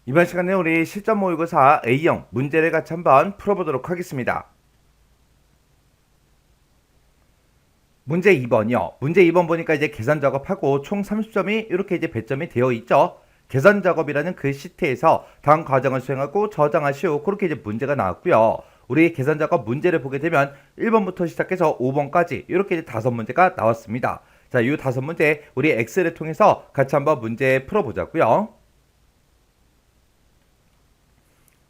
이번 시간에 우리 실전 모의고사 A형 문제를 같이 한번 풀어보도록 하겠습니다. 문제 2번이요. 문제 2번 보니까 이제 계산 작업하고 총 30점이 이렇게 이제 배점이 되어 있죠. 계산 작업이라는 그 시트에서 다음 과정을 수행하고 저장하시오. 그렇게 이제 문제가 나왔고요. 우리 계산 작업 문제를 보게 되면 1번부터 시작해서 5번까지 이렇게 이제 5문제가 나왔습니다. 자, 이 5문제 우리 엑셀을 통해서 같이 한번 문제 풀어보자고요.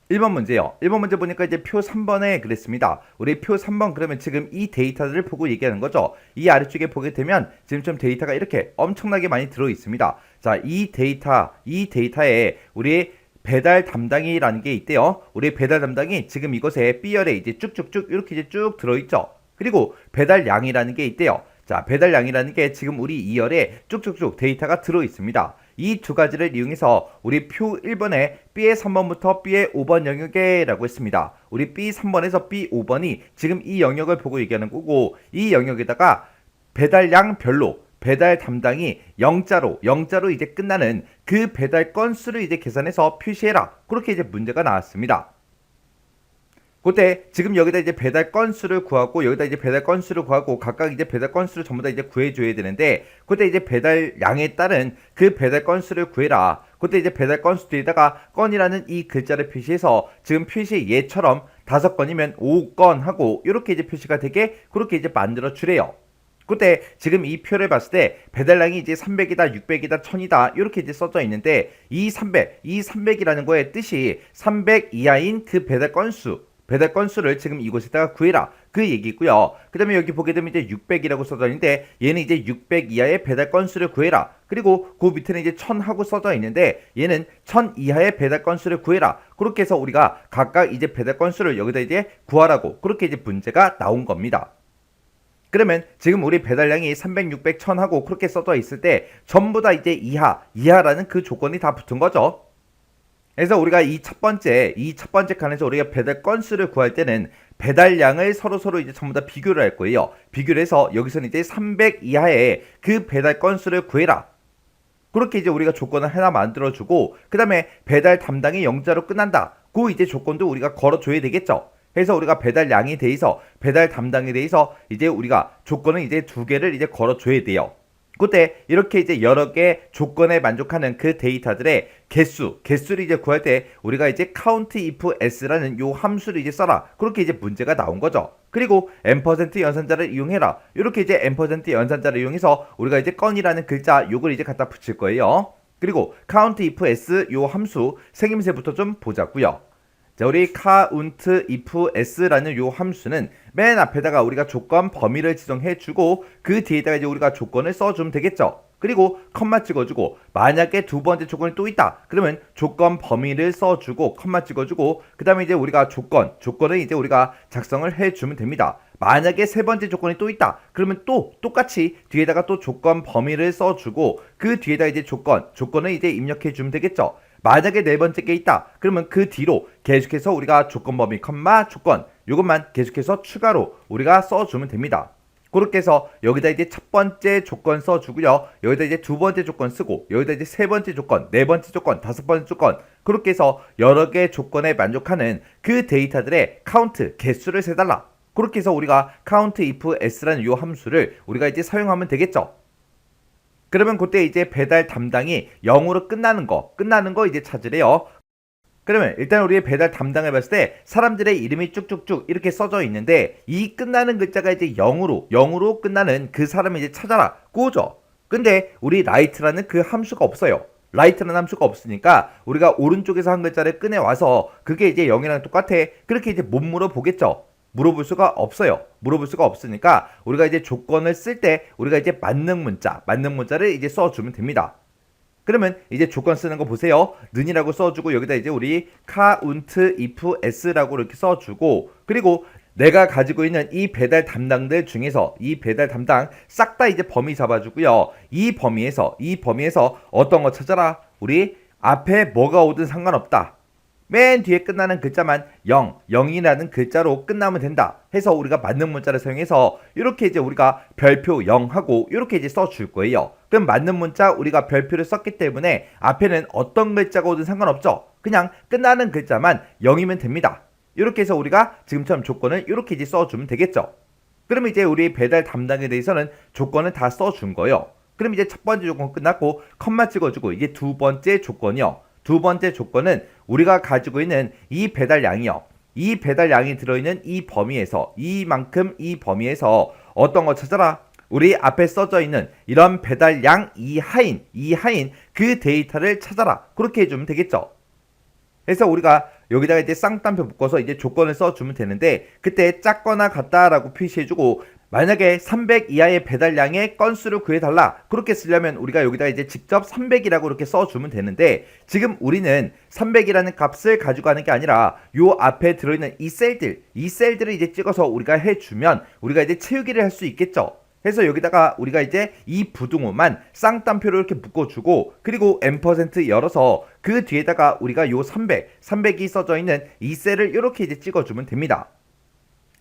1번 문제요. 1번 문제 보니까 이제 표 3번에 그랬습니다. 우리 표 3번 그러면 지금 이 데이터를 보고 얘기하는 거죠. 이 아래쪽에 보게 되면 지금 좀 데이터가 이렇게 엄청나게 많이 들어 있습니다. 자, 이 데이터에 우리 배달 담당이라는 게 있대요. 우리 배달 담당이 지금 이곳에 B열에 이제 쭉쭉쭉 이렇게 이제 쭉 들어있죠. 그리고 배달량이라는 게 있대요. 자, 배달량이라는 게 지금 우리 2열에 쭉쭉쭉 데이터가 들어 있습니다. 이 두 가지를 이용해서 우리 표 1번에 B의 3번부터 B의 5번 영역에 라고 했습니다. 우리 B 3번에서 B 5번이 지금 이 영역을 보고 얘기하는 거고, 이 영역에다가 배달량 별로 배달 담당이 0자로 이제 끝나는 그 배달 건수를 이제 계산해서 표시해라. 그렇게 이제 문제가 나왔습니다. 그때 지금 여기다 이제 배달 건수를 구하고 여기다 이제 배달 건수를 구하고 각각 이제 배달 건수를 전부 다 이제 구해줘야 되는데, 그때 이제 배달량에 따른 그 배달 건수를 구해라. 그때 이제 배달 건수들에다가 건이라는 이 글자를 표시해서 지금 표시 얘처럼 5건이면 5건 하고 이렇게 이제 표시가 되게 그렇게 이제 만들어 주래요. 그때 지금 이 표를 봤을 때 배달량이 이제 300이다, 600이다, 1000이다 이렇게 이제 써져 있는데, 이 300이라는 거의 뜻이 300 이하인 그 배달 건수를 지금 이곳에다가 구해라 그 얘기고요. 그 다음에 여기 보게 되면 이제 600이라고 써져 있는데 얘는 이제 600 이하의 배달 건수를 구해라. 그리고 그 밑에는 이제 1000 하고 써져 있는데 얘는 1000 이하의 배달 건수를 구해라. 그렇게 해서 우리가 각각 이제 배달 건수를 여기다 이제 구하라고 그렇게 이제 문제가 나온 겁니다. 그러면 지금 우리 배달량이 300, 600, 1000 하고 그렇게 써져 있을 때 전부 다 이제 이하라는 그 조건이 다 붙은 거죠. 그래서 우리가 이 첫 번째 칸에서 우리가 배달 건수를 구할 때는 배달량을 서로 이제 전부 다 비교를 할 거예요. 비교를 해서 여기서는 이제 300 이하의 그 배달 건수를 구해라. 그렇게 이제 우리가 조건을 하나 만들어주고, 그 다음에 배달 담당이 0자로 끝난다. 그 이제 조건도 우리가 걸어줘야 되겠죠. 그래서 우리가 배달량에 대해서, 배달 담당에 대해서 이제 우리가 조건을 이제 2개를 이제 걸어줘야 돼요. 그때 이렇게 이제 여러 개 조건에 만족하는 그 데이터들의 개수를 이제 구할 때 우리가 이제 count if s라는 요 함수를 이제 써라. 그렇게 이제 문제가 나온 거죠. 그리고 n% 연산자를 이용해라. 이렇게 이제 n% 연산자를 이용해서 우리가 이제 건이라는 글자 요걸 이제 갖다 붙일 거예요. 그리고 count if s 요 함수 생김새부터 좀 보자고요. 자, 우리 count if s라는 요 함수는 맨 앞에다가 우리가 조건 범위를 지정해주고 그 뒤에다가 이제 우리가 조건을 써주면 되겠죠. 그리고 컴마 찍어주고, 만약에 두 번째 조건이 또 있다 그러면 조건 범위를 써주고 컴마 찍어주고, 그 다음에 이제 우리가 조건을 이제 우리가 작성을 해주면 됩니다. 만약에 세 번째 조건이 또 있다 그러면 또 똑같이 뒤에다가 또 조건 범위를 써주고 그 뒤에다 이제 조건을 이제 입력해주면 되겠죠. 만약에 네 번째 게 있다 그러면 그 뒤로 계속해서 우리가 조건 범위 컴마 조건 요것만 계속해서 추가로 우리가 써주면 됩니다. 그렇게 해서 여기다 이제 첫 번째 조건 써주고요. 여기다 이제 두 번째 조건 쓰고, 여기다 이제 세 번째 조건, 네 번째 조건, 다섯 번째 조건, 그렇게 해서 여러 개 조건에 만족하는 그 데이터들의 카운트 개수를 세달라. 그렇게 해서 우리가 count if s라는 요 함수를 우리가 이제 사용하면 되겠죠. 그러면 그때 이제 배달 담당이 0으로 끝나는 거 이제 찾으래요. 그러면 일단 우리의 배달 담당을 봤을 때 사람들의 이름이 쭉쭉쭉 이렇게 써져 있는데, 이 끝나는 글자가 이제 0으로 끝나는 그 사람을 이제 찾아라. 그거죠. 근데 우리 write라는 그 함수가 없어요. write라는 함수가 없으니까 우리가 오른쪽에서 한 글자를 꺼내 와서 그게 이제 0이랑 똑같아. 그렇게 이제 못 물어보겠죠. 물어볼 수가 없어요. 물어볼 수가 없으니까 우리가 이제 조건을 쓸 때 우리가 이제 맞는 문자를 이제 써주면 됩니다. 그러면 이제 조건 쓰는 거 보세요. 는이라고 써주고 여기다 이제 우리 count if s라고 이렇게 써주고, 그리고 내가 가지고 있는 이 배달 담당들 중에서 이 배달 담당 싹 다 이제 범위 잡아주고요. 이 범위에서 어떤 거 찾아라. 우리 앞에 뭐가 오든 상관없다. 맨 뒤에 끝나는 글자만 0이라는 글자로 끝나면 된다 해서 우리가 맞는 문자를 사용해서 이렇게 이제 우리가 별표 0하고 이렇게 이제 써줄 거예요. 그럼 맞는 문자 우리가 별표를 썼기 때문에 앞에는 어떤 글자가 오든 상관없죠. 그냥 끝나는 글자만 0이면 됩니다. 이렇게 해서 우리가 지금처럼 조건을 이렇게 이제 써주면 되겠죠. 그럼 이제 우리 배달 담당에 대해서는 조건을 다 써준 거예요. 그럼 이제 첫 번째 조건 끝났고 컴마 찍어주고 이제 두 번째 조건이요. 두 번째 조건은 우리가 가지고 있는 이 배달량이요. 이 배달량이 들어있는 이 범위에서 이만큼 이 범위에서 어떤 거 찾아라. 우리 앞에 써져 있는 이런 배달량 이하인 그 데이터를 찾아라. 그렇게 해주면 되겠죠. 그래서 우리가 여기다가 이제 쌍따옴표 묶어서 이제 조건을 써주면 되는데 그때 작거나 같다라고 표시해주고 만약에 300 이하의 배달량의 건수를 구해달라 그렇게 쓰려면 우리가 여기다가 이제 직접 300이라고 이렇게 써주면 되는데 지금 우리는 300이라는 값을 가지고 가는 게 아니라 요 앞에 들어있는 이 셀들을 이제 찍어서 우리가 해주면 우리가 이제 채우기를 할 수 있겠죠. 그래서 여기다가 우리가 이제 이 부등호만 쌍따옴표로 이렇게 묶어주고 그리고 M% 열어서 그 뒤에다가 우리가 요 300이 써져 있는 이 셀을 이렇게 이제 찍어주면 됩니다.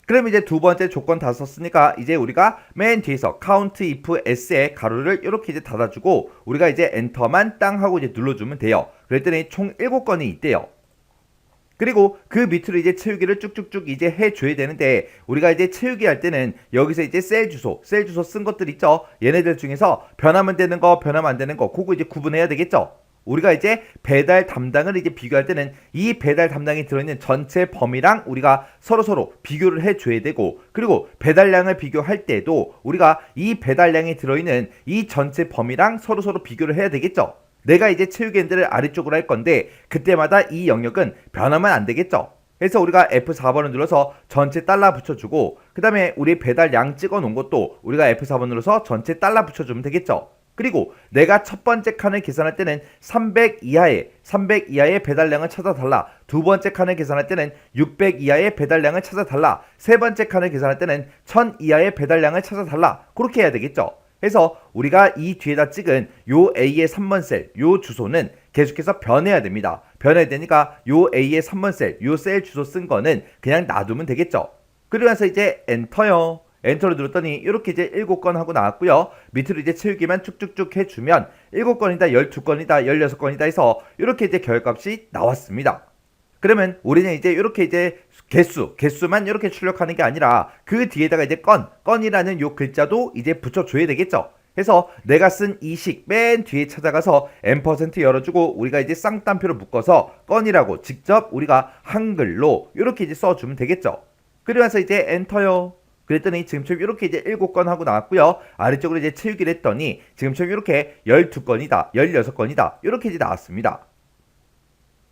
그럼 이제 두 번째 조건 다 썼으니까 이제 우리가 맨 뒤에서 count if s의 가로를 이렇게 이제 닫아주고 우리가 이제 엔터만 땅 하고 이제 눌러주면 돼요. 그랬더니 총 7건이 있대요. 그리고 그 밑으로 이제 채우기를 쭉쭉쭉 이제 해줘야 되는데 우리가 이제 채우기 할 때는 여기서 이제 셀 주소 쓴 것들 있죠. 얘네들 중에서 변하면 되는 거 변하면 안 되는 거 그거 이제 구분해야 되겠죠. 우리가 이제 배달 담당을 이제 비교할 때는 이 배달 담당이 들어있는 전체 범위랑 우리가 서로 비교를 해줘야 되고 그리고 배달량을 비교할 때도 우리가 이 배달량이 들어있는 이 전체 범위랑 서로 비교를 해야 되겠죠. 내가 이제 채우기 엔드를 아래쪽으로 할 건데 그때마다 이 영역은 변하면 안 되겠죠. 그래서 우리가 F4번을 눌러서 전체 달러 붙여주고 그 다음에 우리 배달량 찍어 놓은 것도 우리가 F4번 눌러서 전체 달러 붙여주면 되겠죠. 그리고 내가 첫 번째 칸을 계산할 때는 300 이하의 배달량을 찾아달라. 두 번째 칸을 계산할 때는 600 이하의 배달량을 찾아달라. 세 번째 칸을 계산할 때는 1000 이하의 배달량을 찾아달라. 그렇게 해야 되겠죠. 그래서 우리가 이 뒤에다 찍은 요 A의 3번 셀, 요 주소는 계속해서 변해야 됩니다. 변해야 되니까 요 A의 3번 셀, 요 셀 주소 쓴 거는 그냥 놔두면 되겠죠. 그러고 나서 이제 엔터요. 엔터를 눌렀더니 이렇게 이제 7건 하고 나왔고요. 밑으로 이제 채우기만 쭉쭉쭉 해주면 7건이다, 12건이다, 16건이다 해서 이렇게 이제 결값이 나왔습니다. 그러면 우리는 이제 이렇게 이제 개수만 이렇게 출력하는 게 아니라 그 뒤에다가 이제 건이라는 요 글자도 이제 붙여줘야 되겠죠. 그래서 내가 쓴 이 식 맨 뒤에 찾아가서 M% 열어주고 우리가 이제 쌍따옴표로 묶어서 건이라고 직접 우리가 한글로 이렇게 이제 써주면 되겠죠. 그러면서 이제 엔터요. 그랬더니 지금처럼 이렇게 이제 7건 하고 나왔고요. 아래쪽으로 이제 채우기를 했더니 지금처럼 이렇게 12건이다, 16건이다 이렇게 이제 나왔습니다.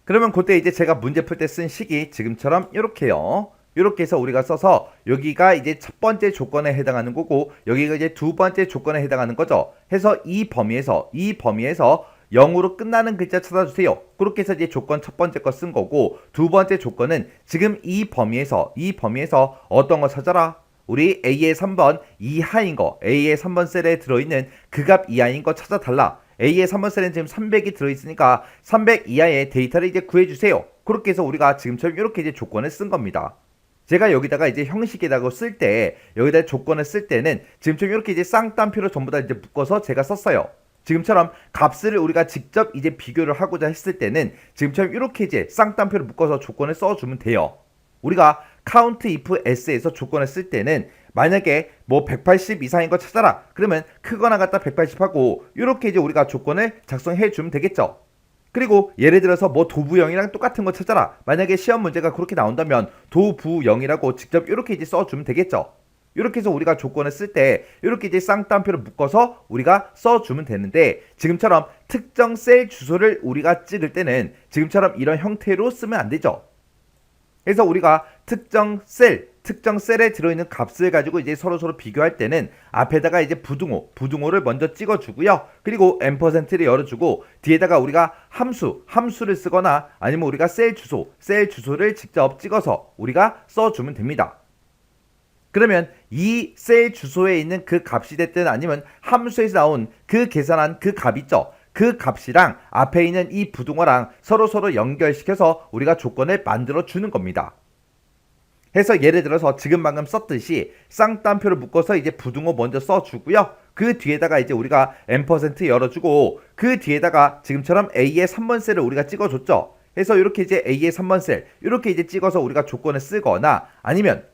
그러면 그때 이제 제가 문제 풀 때 쓴 식이 지금처럼 이렇게요. 이렇게 해서 우리가 써서 여기가 이제 첫 번째 조건에 해당하는 거고 여기가 이제 두 번째 조건에 해당하는 거죠. 해서 이 범위에서 0으로 끝나는 글자 찾아주세요. 그렇게 해서 이제 조건 첫 번째 거 쓴 거고 두 번째 조건은 지금 이 범위에서 어떤 거 찾아라. 우리 A의 3번 이하인 거, A의 3번 셀에 들어있는 그 값 이하인 거 찾아달라. A의 3번 셀에는 지금 300이 들어있으니까 300 이하의 데이터를 이제 구해주세요. 그렇게 해서 우리가 지금처럼 이렇게 이제 조건을 쓴 겁니다. 제가 여기다가 이제 형식에다가 쓸 때, 여기다 조건을 쓸 때는 지금처럼 이렇게 이제 쌍따옴표로 전부 다 이제 묶어서 제가 썼어요. 지금처럼 값을 우리가 직접 이제 비교를 하고자 했을 때는 지금처럼 이렇게 이제 쌍따옴표로 묶어서 조건을 써주면 돼요. 우리가 count if s에서 조건을 쓸 때는 만약에 뭐 180 이상인 거 찾아라. 그러면 크거나 같다 180 하고 이렇게 이제 우리가 조건을 작성해 주면 되겠죠. 그리고 예를 들어서 뭐 도부영이랑 똑같은 거 찾아라. 만약에 시험 문제가 그렇게 나온다면 도부영이라고 직접 이렇게 이제 써주면 되겠죠. 이렇게 해서 우리가 조건을 쓸 때 이렇게 이제 쌍따옴표를 묶어서 우리가 써주면 되는데 지금처럼 특정 셀 주소를 우리가 찍을 때는 지금처럼 이런 형태로 쓰면 안 되죠. 그래서 우리가 특정 셀에 들어있는 값을 가지고 이제 서로 비교할 때는 앞에다가 이제 부등호를 먼저 찍어주고요. 그리고 M%를 열어주고 뒤에다가 우리가 함수를 쓰거나 아니면 우리가 셀 주소를 직접 찍어서 우리가 써주면 됩니다. 그러면 이 셀 주소에 있는 그 값이 됐든 아니면 함수에서 나온 그 계산한 그 값 있죠. 그 값이랑 앞에 있는 이 부등호랑 서로 연결시켜서 우리가 조건을 만들어 주는 겁니다. 해서 예를 들어서 지금 방금 썼듯이 쌍따옴표를 묶어서 이제 부등호 먼저 써주고요. 그 뒤에다가 이제 우리가 M% 열어주고 그 뒤에다가 지금처럼 A의 3번 셀을 우리가 찍어줬죠. 해서 이렇게 이제 A의 3번 셀 이렇게 이제 찍어서 우리가 조건을 쓰거나 아니면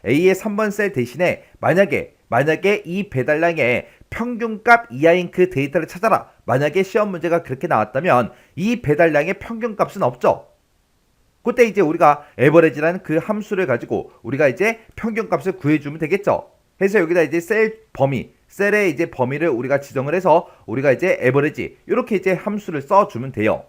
A의 3번 셀 대신에 만약에 이 배달량의 평균값 이하인 그 데이터를 찾아라. 만약에 시험 문제가 그렇게 나왔다면 이 배달량의 평균값은 없죠. 그때 이제 우리가 에버리지라는 그 함수를 가지고 우리가 이제 평균값을 구해주면 되겠죠. 해서 여기다 이제 셀의 이제 범위를 우리가 지정을 해서 우리가 이제 에버리지 이렇게 이제 함수를 써주면 돼요.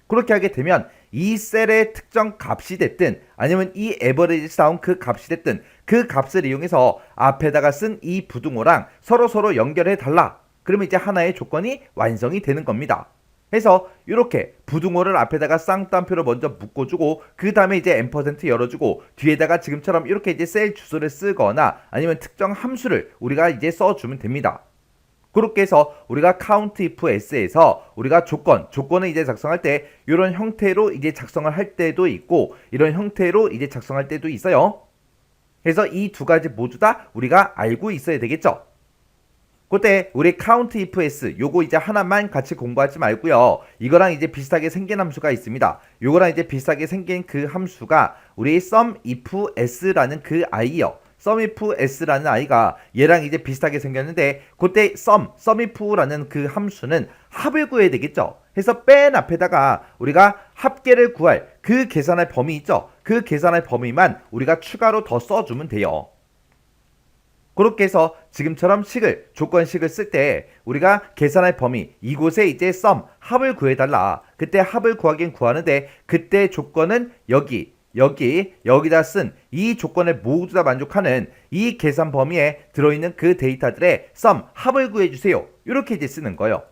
그렇게 하게 되면 이 셀의 특정 값이 됐든 아니면 이 에버리지 나온 그 값이 됐든 그 값을 이용해서 앞에다가 쓴 이 부등호랑 서로 연결해 달라. 그러면 이제 하나의 조건이 완성이 되는 겁니다. 해서 이렇게 부등호를 앞에다가 쌍따옴표를 먼저 묶어주고 그 다음에 이제 앰퍼센트 열어주고 뒤에다가 지금처럼 이렇게 이제 셀 주소를 쓰거나 아니면 특정 함수를 우리가 이제 써주면 됩니다. 그렇게 해서 우리가 count if s에서 우리가 조건을 이제 작성할 때 이런 형태로 이제 작성을 할 때도 있고 이런 형태로 이제 작성할 때도 있어요. 그래서 이 두 가지 모두 다 우리가 알고 있어야 되겠죠. 그때 우리 count if s 요거 이제 하나만 같이 공부하지 말고요. 이거랑 이제 비슷하게 생긴 함수가 있습니다. 요거랑 이제 비슷하게 생긴 그 함수가 우리 sum if s라는 그 아이요. sum if s라는 아이가 얘랑 이제 비슷하게 생겼는데 그때 sum if라는 그 함수는 합을 구해야 되겠죠. 해서 맨 앞에다가 우리가 합계를 구할 그 계산할 범위 있죠. 그 계산할 범위만 우리가 추가로 더 써주면 돼요. 그렇게 해서 지금처럼 조건식을 쓸 때 우리가 계산할 범위 이곳에 이제 sum 합을 구해달라. 그때 합을 구하긴 구하는데 그때 조건은 여기다 쓴 이 조건을 모두 다 만족하는 이 계산 범위에 들어있는 그 데이터들의 sum 합을 구해주세요. 이렇게 이제 쓰는 거예요.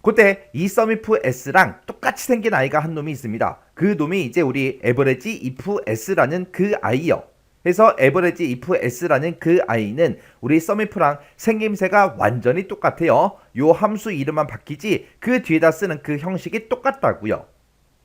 그때 이 sum if s랑 똑같이 생긴 아이가 한 놈이 있습니다. 그 놈이 이제 우리 average if s라는 그 아이요. 그래서 average if s라는 그 아이는 우리 sum if랑 생김새가 완전히 똑같아요. 요 함수 이름만 바뀌지 그 뒤에다 쓰는 그 형식이 똑같다고요.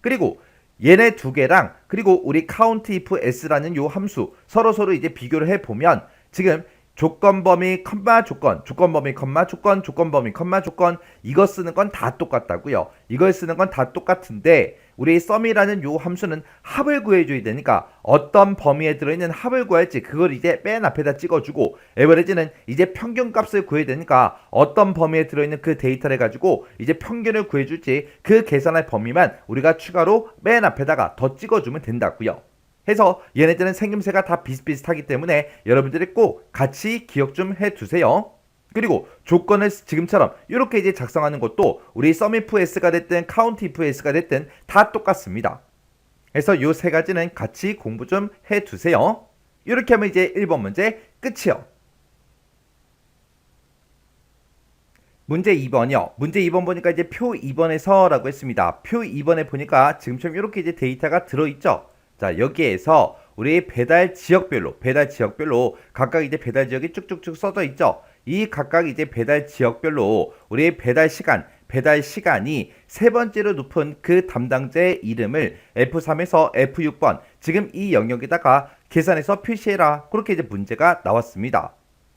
그리고 얘네 두 개랑 그리고 우리 count if s라는 요 함수 서로 이제 비교를 해보면 지금 조건범위 컴마 조건범위 컴마 조건범위 컴마 조건 이거 쓰는 건 다 똑같다고요. 이걸 쓰는 건 다 똑같은데 우리 sum이라는 요 함수는 합을 구해줘야 되니까 어떤 범위에 들어있는 합을 구할지 그걸 이제 맨 앞에다 찍어주고 average는 이제 평균값을 구해야 되니까 어떤 범위에 들어있는 그 데이터를 가지고 이제 평균을 구해줄지 그 계산할 범위만 우리가 추가로 맨 앞에다가 더 찍어주면 된다고요. 해서 얘네들은 생김새가 다 비슷비슷하기 때문에 여러분들이 꼭 같이 기억 좀 해두세요. 그리고 조건을 지금처럼 이렇게 이제 작성하는 것도 우리 sum if s가 됐든 count if s가 됐든 다 똑같습니다. 그래서 요 세 가지는 같이 공부 좀 해두세요. 이렇게 하면 이제 1번 문제 끝이요. 문제 2번이요. 문제 2번 보니까 이제 표 2번에서 라고 했습니다. 표 2번에 보니까 지금처럼 이렇게 이제 데이터가 들어있죠. 자, 여기에서 우리 배달 지역별로 각각 이제 배달 지역이 쭉쭉쭉 써져 있죠. 이 각각 이제 배달 지역별로 우리 배달 시간이 세 번째로 높은 그 담당자의 이름을 F3에서 F6번 지금 이 영역에다가 계산해서 표시해라. 그렇게 이제 문제가 나왔습니다.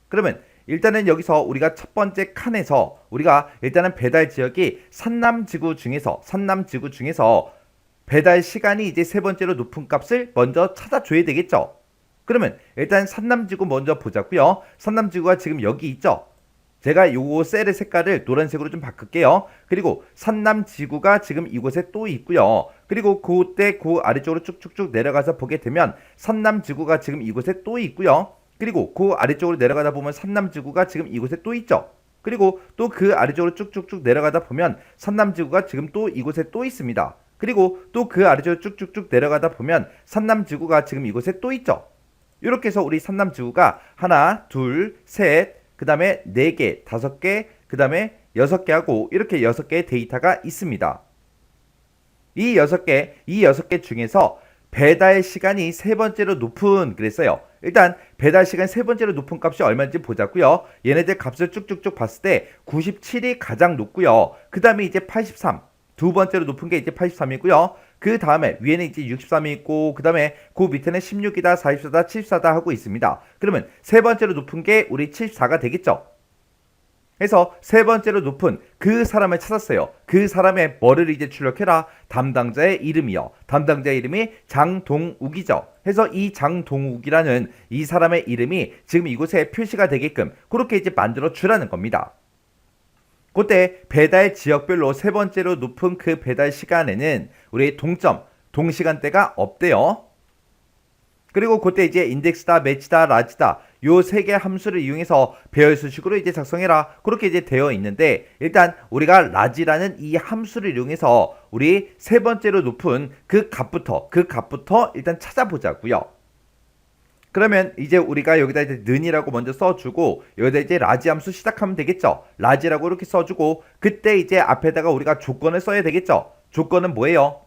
그러면 일단은 여기서 우리가 첫 번째 칸에서 우리가 일단은 배달 지역이 산남지구 중에서 배달 시간이 이제 세 번째로 높은 값을 먼저 찾아줘야 되겠죠. 그러면 일단 산남지구 먼저 보자고요. 산남지구가 지금 여기 있죠. 제가 요 셀의 색깔을 노란색으로 좀 바꿀게요. 그리고 산남지구가 지금 이곳에 또 있고요. 그리고 그때 그 아래쪽으로 쭉쭉쭉 내려가서 보게 되면 산남지구가 지금 이곳에 또 있고요. 그리고 그 아래쪽으로 내려가다 보면 산남지구가 지금 이곳에 또 있죠. 그리고 또 그 아래쪽으로 쭉쭉쭉 내려가다 보면 산남지구가 지금 또 이곳에 또 있습니다. 그리고 또 그 아래쪽으로 쭉쭉쭉 내려가다 보면 산남지구가 지금 이곳에 또 있죠. 이렇게 해서 우리 산남지구가 하나, 둘, 셋, 그 다음에 4개, 5개, 그 다음에 6개 하고 이렇게 6개의 데이터가 있습니다. 이 6개 중에서 배달 시간이 세 번째로 높은 그랬어요. 일단 배달 시간 세 번째로 높은 값이 얼마인지 보자고요. 얘네들 값을 쭉쭉쭉 봤을 때 97이 가장 높고요. 그 다음에 이제 83. 두 번째로 높은 게 이제 83이고요. 그 다음에 위에는 이제 63이 있고 그 다음에 그 밑에는 16이다, 44다, 74다 하고 있습니다. 그러면 세 번째로 높은 게 우리 74가 되겠죠. 해서 세 번째로 높은 그 사람을 찾았어요. 그 사람의 뭐를 이제 출력해라? 담당자의 이름이요. 담당자의 이름이 장동욱이죠. 해서 이 장동욱이라는 이 사람의 이름이 지금 이곳에 표시가 되게끔 그렇게 이제 만들어 주라는 겁니다. 그때 배달 지역별로 세 번째로 높은 그 배달 시간에는 우리 동시간대가 없대요. 그리고 그때 이제 인덱스다, 매치다, 라지다 요 세 개 함수를 이용해서 배열수식으로 이제 작성해라 그렇게 이제 되어 있는데 일단 우리가 라지라는 이 함수를 이용해서 우리 세 번째로 높은 그 값부터 일단 찾아보자고요. 그러면 이제 우리가 여기다 이제 는이라고 먼저 써주고 여기다 이제 라지 함수 시작하면 되겠죠. 라지라고 이렇게 써주고 그때 이제 앞에다가 우리가 조건을 써야 되겠죠. 조건은 뭐예요?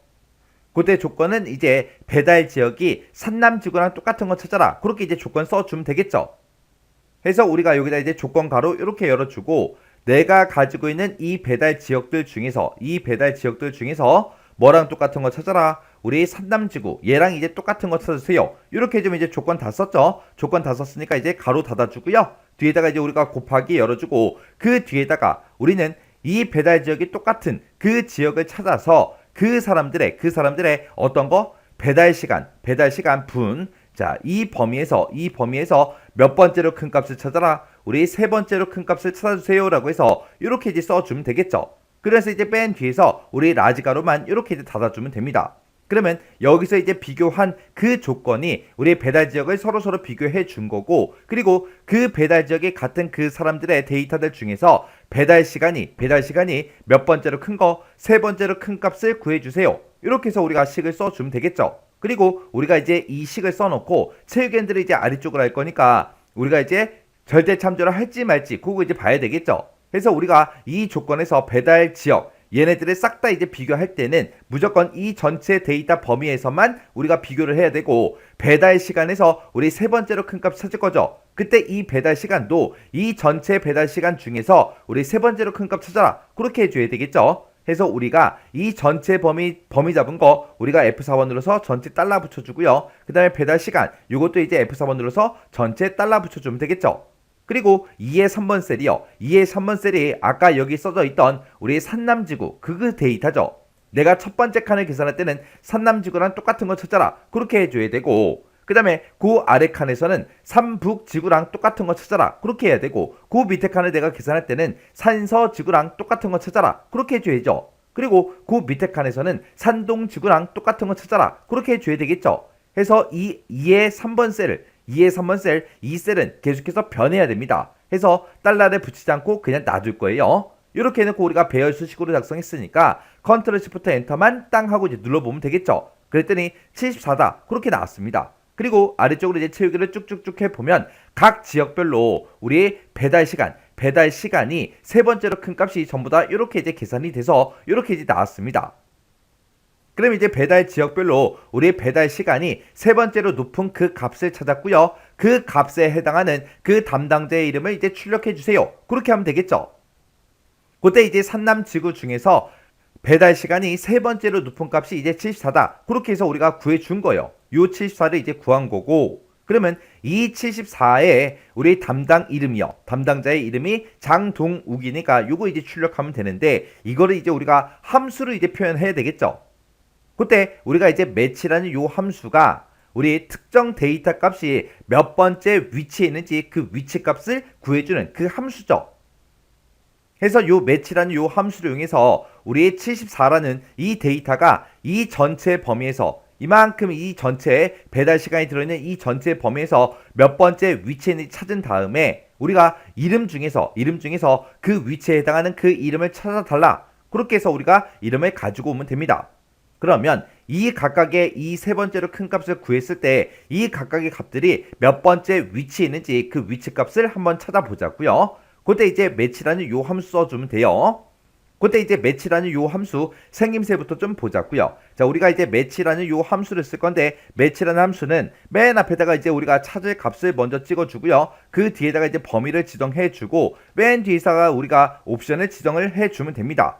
그때 조건은 이제 배달 지역이 산남지구랑 똑같은 거 찾아라. 그렇게 이제 조건 써주면 되겠죠. 해서 우리가 여기다 이제 조건 가로 이렇게 열어주고 내가 가지고 있는 이 배달 지역들 중에서 뭐랑 똑같은 거 찾아라. 우리 산남지구 얘랑 이제 똑같은 거 찾으세요. 이렇게 좀 이제 조건 다 썼죠. 조건 다 썼으니까 이제 가로 닫아주고요. 뒤에다가 이제 우리가 곱하기 열어주고 그 뒤에다가 우리는 이 배달 지역이 똑같은 그 지역을 찾아서 그 사람들의 어떤 거 배달 시간 분. 자, 이 범위에서 몇 번째로 큰 값을 찾아라. 우리 세 번째로 큰 값을 찾아주세요라고 해서 이렇게 이제 써주면 되겠죠. 그래서 이제 맨 뒤에서 우리 라지가로만 이렇게 이제 닫아주면 됩니다. 그러면 여기서 이제 비교한 그 조건이 우리 배달 지역을 서로 비교해 준 거고 그리고 그 배달 지역에 같은 그 사람들의 데이터들 중에서 배달 시간이 몇 번째로 큰 거, 세 번째로 큰 값을 구해 주세요. 이렇게 해서 우리가 식을 써주면 되겠죠. 그리고 우리가 이제 이 식을 써놓고 체육엔들을 이제 아래쪽으로 할 거니까 우리가 이제 절대 참조를 할지 말지 그거 이제 봐야 되겠죠. 그래서 우리가 이 조건에서 배달 지역 얘네들을 싹 다 이제 비교할 때는 무조건 이 전체 데이터 범위에서만 우리가 비교를 해야 되고 배달 시간에서 우리 세 번째로 큰 값 찾을 거죠. 그때 이 배달 시간도 이 전체 배달 시간 중에서 우리 세 번째로 큰 값 찾아라. 그렇게 해줘야 되겠죠. 해서 우리가 이 전체 범위 잡은 거 우리가 F4번 눌러서 전체 달러 붙여주고요. 그 다음에 배달 시간 이것도 이제 F4번 눌러서 전체 달러 붙여주면 되겠죠. 그리고 2의 3번 셀이요. 2의 3번 셀이 아까 여기 써져 있던 우리 산남지구 그 데이터죠. 내가 첫 번째 칸을 계산할 때는 산남지구랑 똑같은 거 찾아라. 그렇게 해줘야 되고 그 다음에 그 아래 칸에서는 삼북지구랑 똑같은 거 찾아라. 그렇게 해야 되고 그 밑에 칸을 내가 계산할 때는 산서지구랑 똑같은 거 찾아라. 그렇게 해줘야죠. 그리고 그 밑에 칸에서는 산동지구랑 똑같은 거 찾아라. 그렇게 해줘야 되겠죠. 해서 2의 3번 셀을 2의 3번 셀, 이 셀은 계속해서 변해야 됩니다. 해서 달러를 붙이지 않고 그냥 놔둘 거예요. 이렇게 해놓고 우리가 배열 수식으로 작성했으니까 컨트롤 시프트 엔터만 땅 하고 이제 눌러보면 되겠죠. 그랬더니 74다. 그렇게 나왔습니다. 그리고 아래쪽으로 이제 채우기를 쭉쭉쭉 해보면 각 지역별로 우리 배달 시간이 세 번째로 큰 값이 전부 다 이렇게 이제 계산이 돼서 이렇게 이제 나왔습니다. 그럼 이제 배달 지역별로 우리 배달 시간이 세 번째로 높은 그 값을 찾았고요. 그 값에 해당하는 그 담당자의 이름을 이제 출력해 주세요. 그렇게 하면 되겠죠. 그때 이제 산남지구 중에서 배달 시간이 세 번째로 높은 값이 이제 74다. 그렇게 해서 우리가 구해 준 거예요. 요 74를 이제 구한 거고 그러면 이 74에 우리 담당자의 이름이 장동욱이니까 요거 이제 출력하면 되는데 이거를 이제 우리가 함수로 이제 표현해야 되겠죠. 그때 우리가 이제 매치라는 요 함수가 우리 특정 데이터 값이 몇 번째 위치에 있는지 그 위치 값을 구해주는 그 함수죠. 해서 요 매치라는 요 함수를 이용해서 우리 74라는 이 데이터가 이 전체 범위에서 이만큼 이 전체 배달 시간이 들어있는 이 전체 범위에서 몇 번째 위치에 있는지 찾은 다음에 우리가 이름 중에서 그 위치에 해당하는 그 이름을 찾아달라. 그렇게 해서 우리가 이름을 가지고 오면 됩니다. 그러면 이 각각의 이 세 번째로 큰 값을 구했을 때 이 각각의 값들이 몇 번째 위치에 있는지 그 위치 값을 한번 찾아보자고요. 그때 이제 매치라는 요 함수 써주면 돼요. 그때 이제 매치라는 요 함수 생김새부터 좀 보자고요. 자, 우리가 이제 매치라는 요 함수를 쓸 건데 매치라는 함수는 맨 앞에다가 이제 우리가 찾을 값을 먼저 찍어주고요. 그 뒤에다가 이제 범위를 지정해주고 맨 뒤에다가 우리가 옵션을 지정을 해주면 됩니다.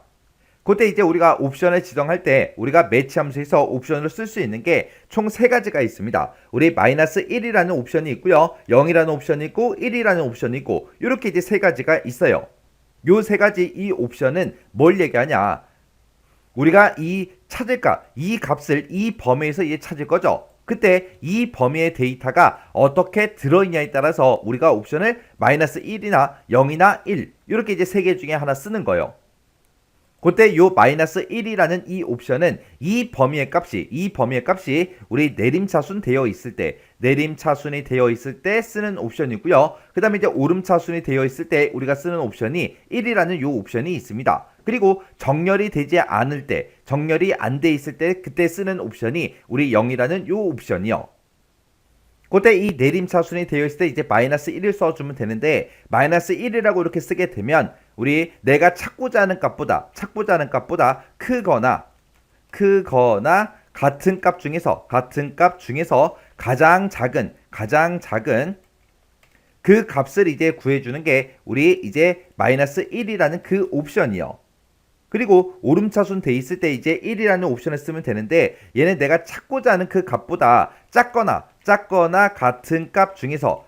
그때 이제 우리가 옵션을 지정할 때 우리가 매치 함수에서 옵션을 쓸 수 있는 게 총 3가지가 있습니다. 우리 -1이라는 옵션이 있고요. 0이라는 옵션이 있고 1이라는 옵션이 있고 이렇게 이제 3가지가 있어요. 요 세 가지 이 옵션은 뭘 얘기하냐? 우리가 이 찾을 값, 이 값을 이 범위에서 이제 찾을 거죠. 그때 이 범위의 데이터가 어떻게 들어있냐에 따라서 우리가 옵션을 마이너스 1이나 0이나 1 이렇게 이제 세 개 중에 하나 쓰는 거예요. 그때 요 마이너스 1이라는 이 옵션은 이 범위의 값이 우리 내림차순 되어 있을 때, 내림차순이 되어 있을 때 쓰는 옵션이고요. 그 다음에 이제 오름차순이 되어 있을 때 우리가 쓰는 옵션이 1이라는 요 옵션이 있습니다. 그리고 정렬이 되지 않을 때, 정렬이 안 돼 있을 때 그때 쓰는 옵션이 우리 0이라는 요 옵션이요. 그때 이 내림차순이 되어 있을 때 이제 마이너스 1을 써주면 되는데 마이너스 1이라고 이렇게 쓰게 되면 우리 내가 찾고자 하는 값보다 크거나 같은 값 중에서 가장 작은 그 값을 이제 구해주는 게 우리 이제 마이너스 1이라는 그 옵션이요. 그리고 오름차순 돼 있을 때 이제 1이라는 옵션을 쓰면 되는데 얘는 내가 찾고자 하는 그 값보다 작거나 같은 값 중에서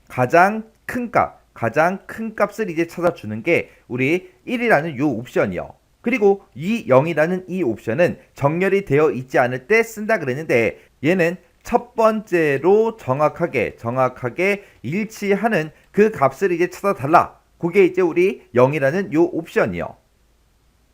가장 큰 값을 이제 찾아주는 게 우리 1이라는 요 옵션이요. 그리고 이 0이라는 이 옵션은 정렬이 되어 있지 않을 때 쓴다 그랬는데 얘는 첫 번째로 정확하게 일치하는 그 값을 이제 찾아달라. 그게 이제 우리 0이라는 요 옵션이요.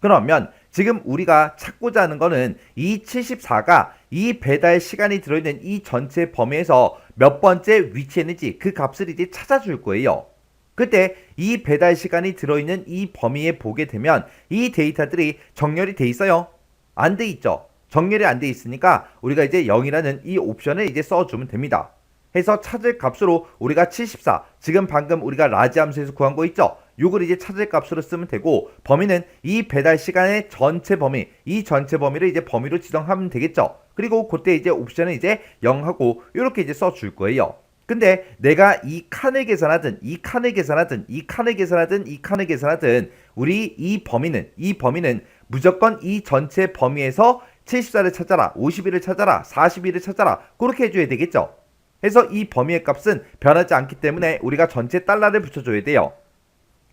그러면 지금 우리가 찾고자 하는 거는 이 74가 이 배달 시간이 들어있는 이 전체 범위에서 몇 번째 위치에 있는지 그 값을 이제 찾아줄 거예요. 그때 이 배달 시간이 들어있는 이 범위에 보게 되면 이 데이터들이 정렬이 돼 있어요? 안 돼 있죠? 정렬이 안 돼 있으니까 우리가 이제 0이라는 이 옵션을 이제 써주면 됩니다. 해서 찾을 값으로 우리가 74 지금 방금 우리가 라지 함수에서 구한 거 있죠? 요걸 이제 찾을 값으로 쓰면 되고 범위는 이 배달 시간의 전체 범위 이 전체 범위를 이제 범위로 지정하면 되겠죠? 그리고 그때 이제 옵션은 이제 0하고 이렇게 이제 써줄 거예요. 근데 내가 이 칸을 계산하든 우리 이 범위는 무조건 이 전체 범위에서 74를 찾아라 51을 찾아라 41을 찾아라 그렇게 해줘야 되겠죠? 해서 이 범위의 값은 변하지 않기 때문에 우리가 전체 달러를 붙여줘야 돼요.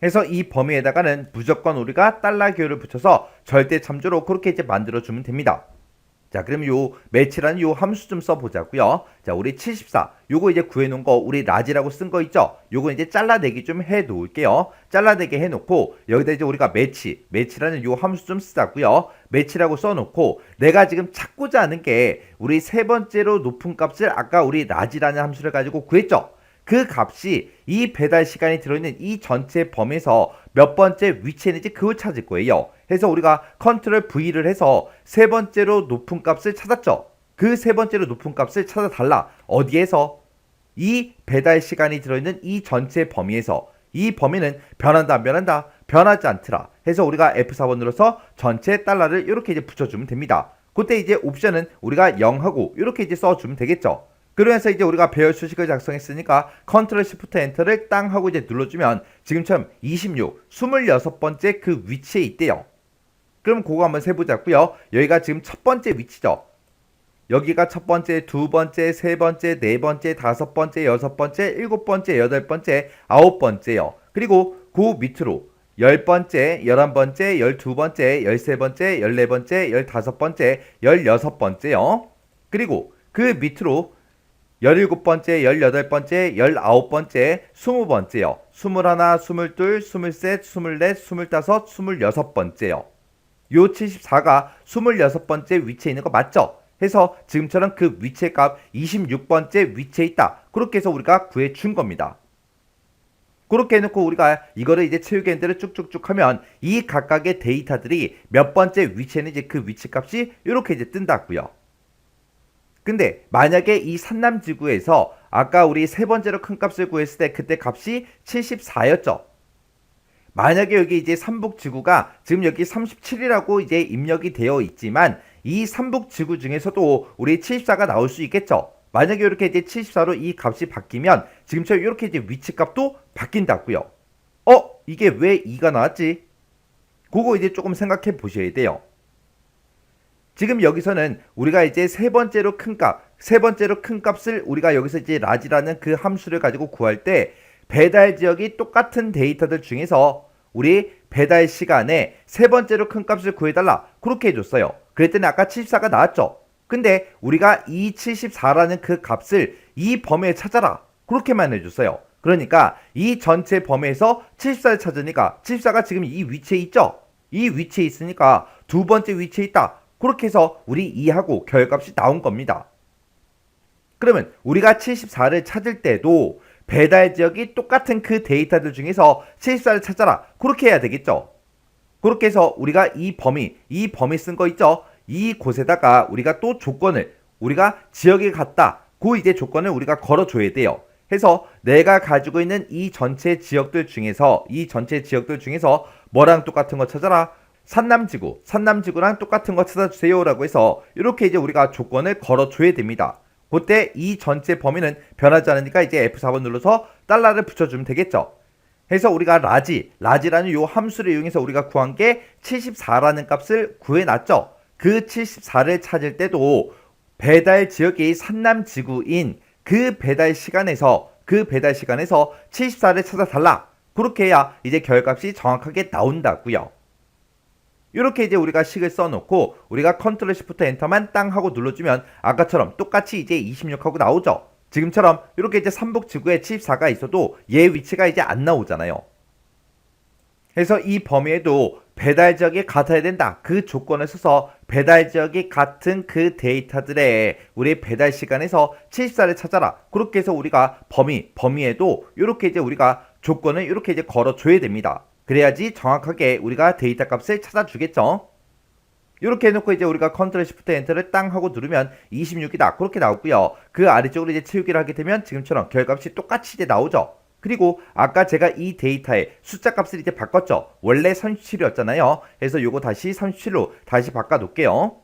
해서 이 범위에다가는 무조건 우리가 달러 기호를 붙여서 절대 참조로 그렇게 이제 만들어주면 됩니다. 자, 그럼 요 매치라는 요 함수 좀 써보자고요. 자, 우리 74 요거 이제 구해놓은 거 우리 라지라고 쓴 거 있죠? 요거 이제 잘라내기 좀 해놓을게요. 잘라내기 해놓고 여기다 이제 우리가 매치라는 요 함수 좀 쓰자고요. 매치라고 써놓고 내가 지금 찾고자 하는 게 우리 세 번째로 높은 값을 아까 우리 라지라는 함수를 가지고 구했죠? 그 값이 이 배달 시간이 들어있는 이 전체 범위에서 몇 번째 위치에 있는지 그걸 찾을 거예요. 해서 우리가 컨트롤 V를 해서 세 번째로 높은 값을 찾았죠. 그 세 번째로 높은 값을 찾아달라. 어디에서? 이 배달 시간이 들어있는 이 전체 범위에서. 이 범위는 변한다 안 변한다? 변하지 않더라. 해서 우리가 F4번 눌러서 전체 달러를 이렇게 이제 붙여주면 됩니다. 그때 이제 옵션은 우리가 0하고 이렇게 이제 써주면 되겠죠. 그러면서 이제 우리가 배열 수식을 작성했으니까 컨트롤 시프트 엔터를 땅 하고 이제 눌러주면 지금처럼 26번째 그 위치에 있대요. 그럼 그거 한번 세보자고요. 여기가 지금 첫 번째 위치죠. 여기가 첫 번째, 두 번째, 세 번째, 네 번째, 다섯 번째, 여섯 번째, 일곱 번째, 여덟 번째, 아홉 번째요. 그리고 그 밑으로 10번째, 11번째, 12번째, 13번째, 14번째, 15번째, 16번째요. 그리고 그 밑으로 17번째, 18번째, 19번째, 20번째요. 21, 22, 23, 24, 25, 26번째요. 요 74가 26번째 위치에 있는 거 맞죠? 해서 지금처럼 그 위치의 값 26번째 위치에 있다. 그렇게 해서 우리가 구해준 겁니다. 그렇게 해놓고 우리가 이거를 이제 채우기 엔터를 쭉쭉쭉 하면 이 각각의 데이터들이 몇 번째 위치에 있는지 그 위치 값이 이렇게 이제 뜬다고요. 근데 만약에 이 산남지구에서 아까 우리 세 번째로 큰 값을 구했을 때 그때 값이 74였죠. 만약에 여기 이제 삼북지구가 지금 여기 37이라고 이제 입력이 되어 있지만 이 삼북지구 중에서도 우리 74가 나올 수 있겠죠. 만약에 이렇게 이제 74로 이 값이 바뀌면 지금처럼 이렇게 이제 위치값도 바뀐다고요. 이게 왜 2가 나왔지? 그거 이제 조금 생각해 보셔야 돼요. 지금 여기서는 우리가 이제 세 번째로 큰 값을 우리가 여기서 이제 라지라는 그 함수를 가지고 구할 때 배달 지역이 똑같은 데이터들 중에서 우리 배달 시간에 세 번째로 큰 값을 구해달라. 그렇게 해줬어요. 그랬더니 아까 74가 나왔죠. 근데 우리가 이 74라는 그 값을 이 범위에 찾아라. 그렇게만 해줬어요. 그러니까 이 전체 범위에서 74를 찾으니까 74가 지금 이 위치에 있죠. 이 위치에 있으니까 두 번째 위치에 있다. 그렇게 해서 우리 2하고 결값이 나온 겁니다. 그러면 우리가 74를 찾을 때도 배달 지역이 똑같은 그 데이터들 중에서 74를 찾아라. 그렇게 해야 되겠죠. 그렇게 해서 우리가 이 범위 쓴 거 있죠. 이 곳에다가 우리가 또 조건을 우리가 지역에 갔다. 그 이제 조건을 우리가 걸어줘야 돼요. 해서 내가 가지고 있는 이 전체 지역들 중에서 뭐랑 똑같은 거 찾아라. 산남지구랑 똑같은 거 찾아주세요 라고 해서 이렇게 이제 우리가 조건을 걸어줘야 됩니다. 그때 이 전체 범위는 변하지 않으니까 이제 F4번 눌러서 달러를 붙여주면 되겠죠. 해서 우리가 라지라는 요 함수를 이용해서 우리가 구한 게 74라는 값을 구해놨죠. 그 74를 찾을 때도 배달 지역이 산남지구인 그 배달 시간에서 74를 찾아달라. 그렇게 해야 이제 결값이 정확하게 나온다고요. 이렇게 이제 우리가 식을 써놓고 우리가 컨트롤 시프트 엔터만 땅 하고 눌러주면 아까처럼 똑같이 이제 26하고 나오죠. 지금처럼 이렇게 이제 삼복지구에 74가 있어도 얘 위치가 이제 안 나오잖아요. 그래서 이 범위에도 배달 지역이 같아야 된다. 그 조건을 써서 배달 지역이 같은 그 데이터들의 우리 배달 시간에서 74를 찾아라. 그렇게 해서 우리가 범위에도 이렇게 이제 우리가 조건을 이렇게 이제 걸어줘야 됩니다. 그래야지 정확하게 우리가 데이터 값을 찾아주겠죠. 이렇게 해놓고 이제 우리가 컨트롤 시프트 엔터를 땅 하고 누르면 26이다. 그렇게 나오고요. 그 아래쪽으로 이제 채우기를 하게 되면 지금처럼 결값이 똑같이 이제 나오죠. 그리고 아까 제가 이 데이터에 숫자 값을 이제 바꿨죠. 원래 37이었잖아요. 그래서 요거 다시 37로 다시 바꿔 놓을게요.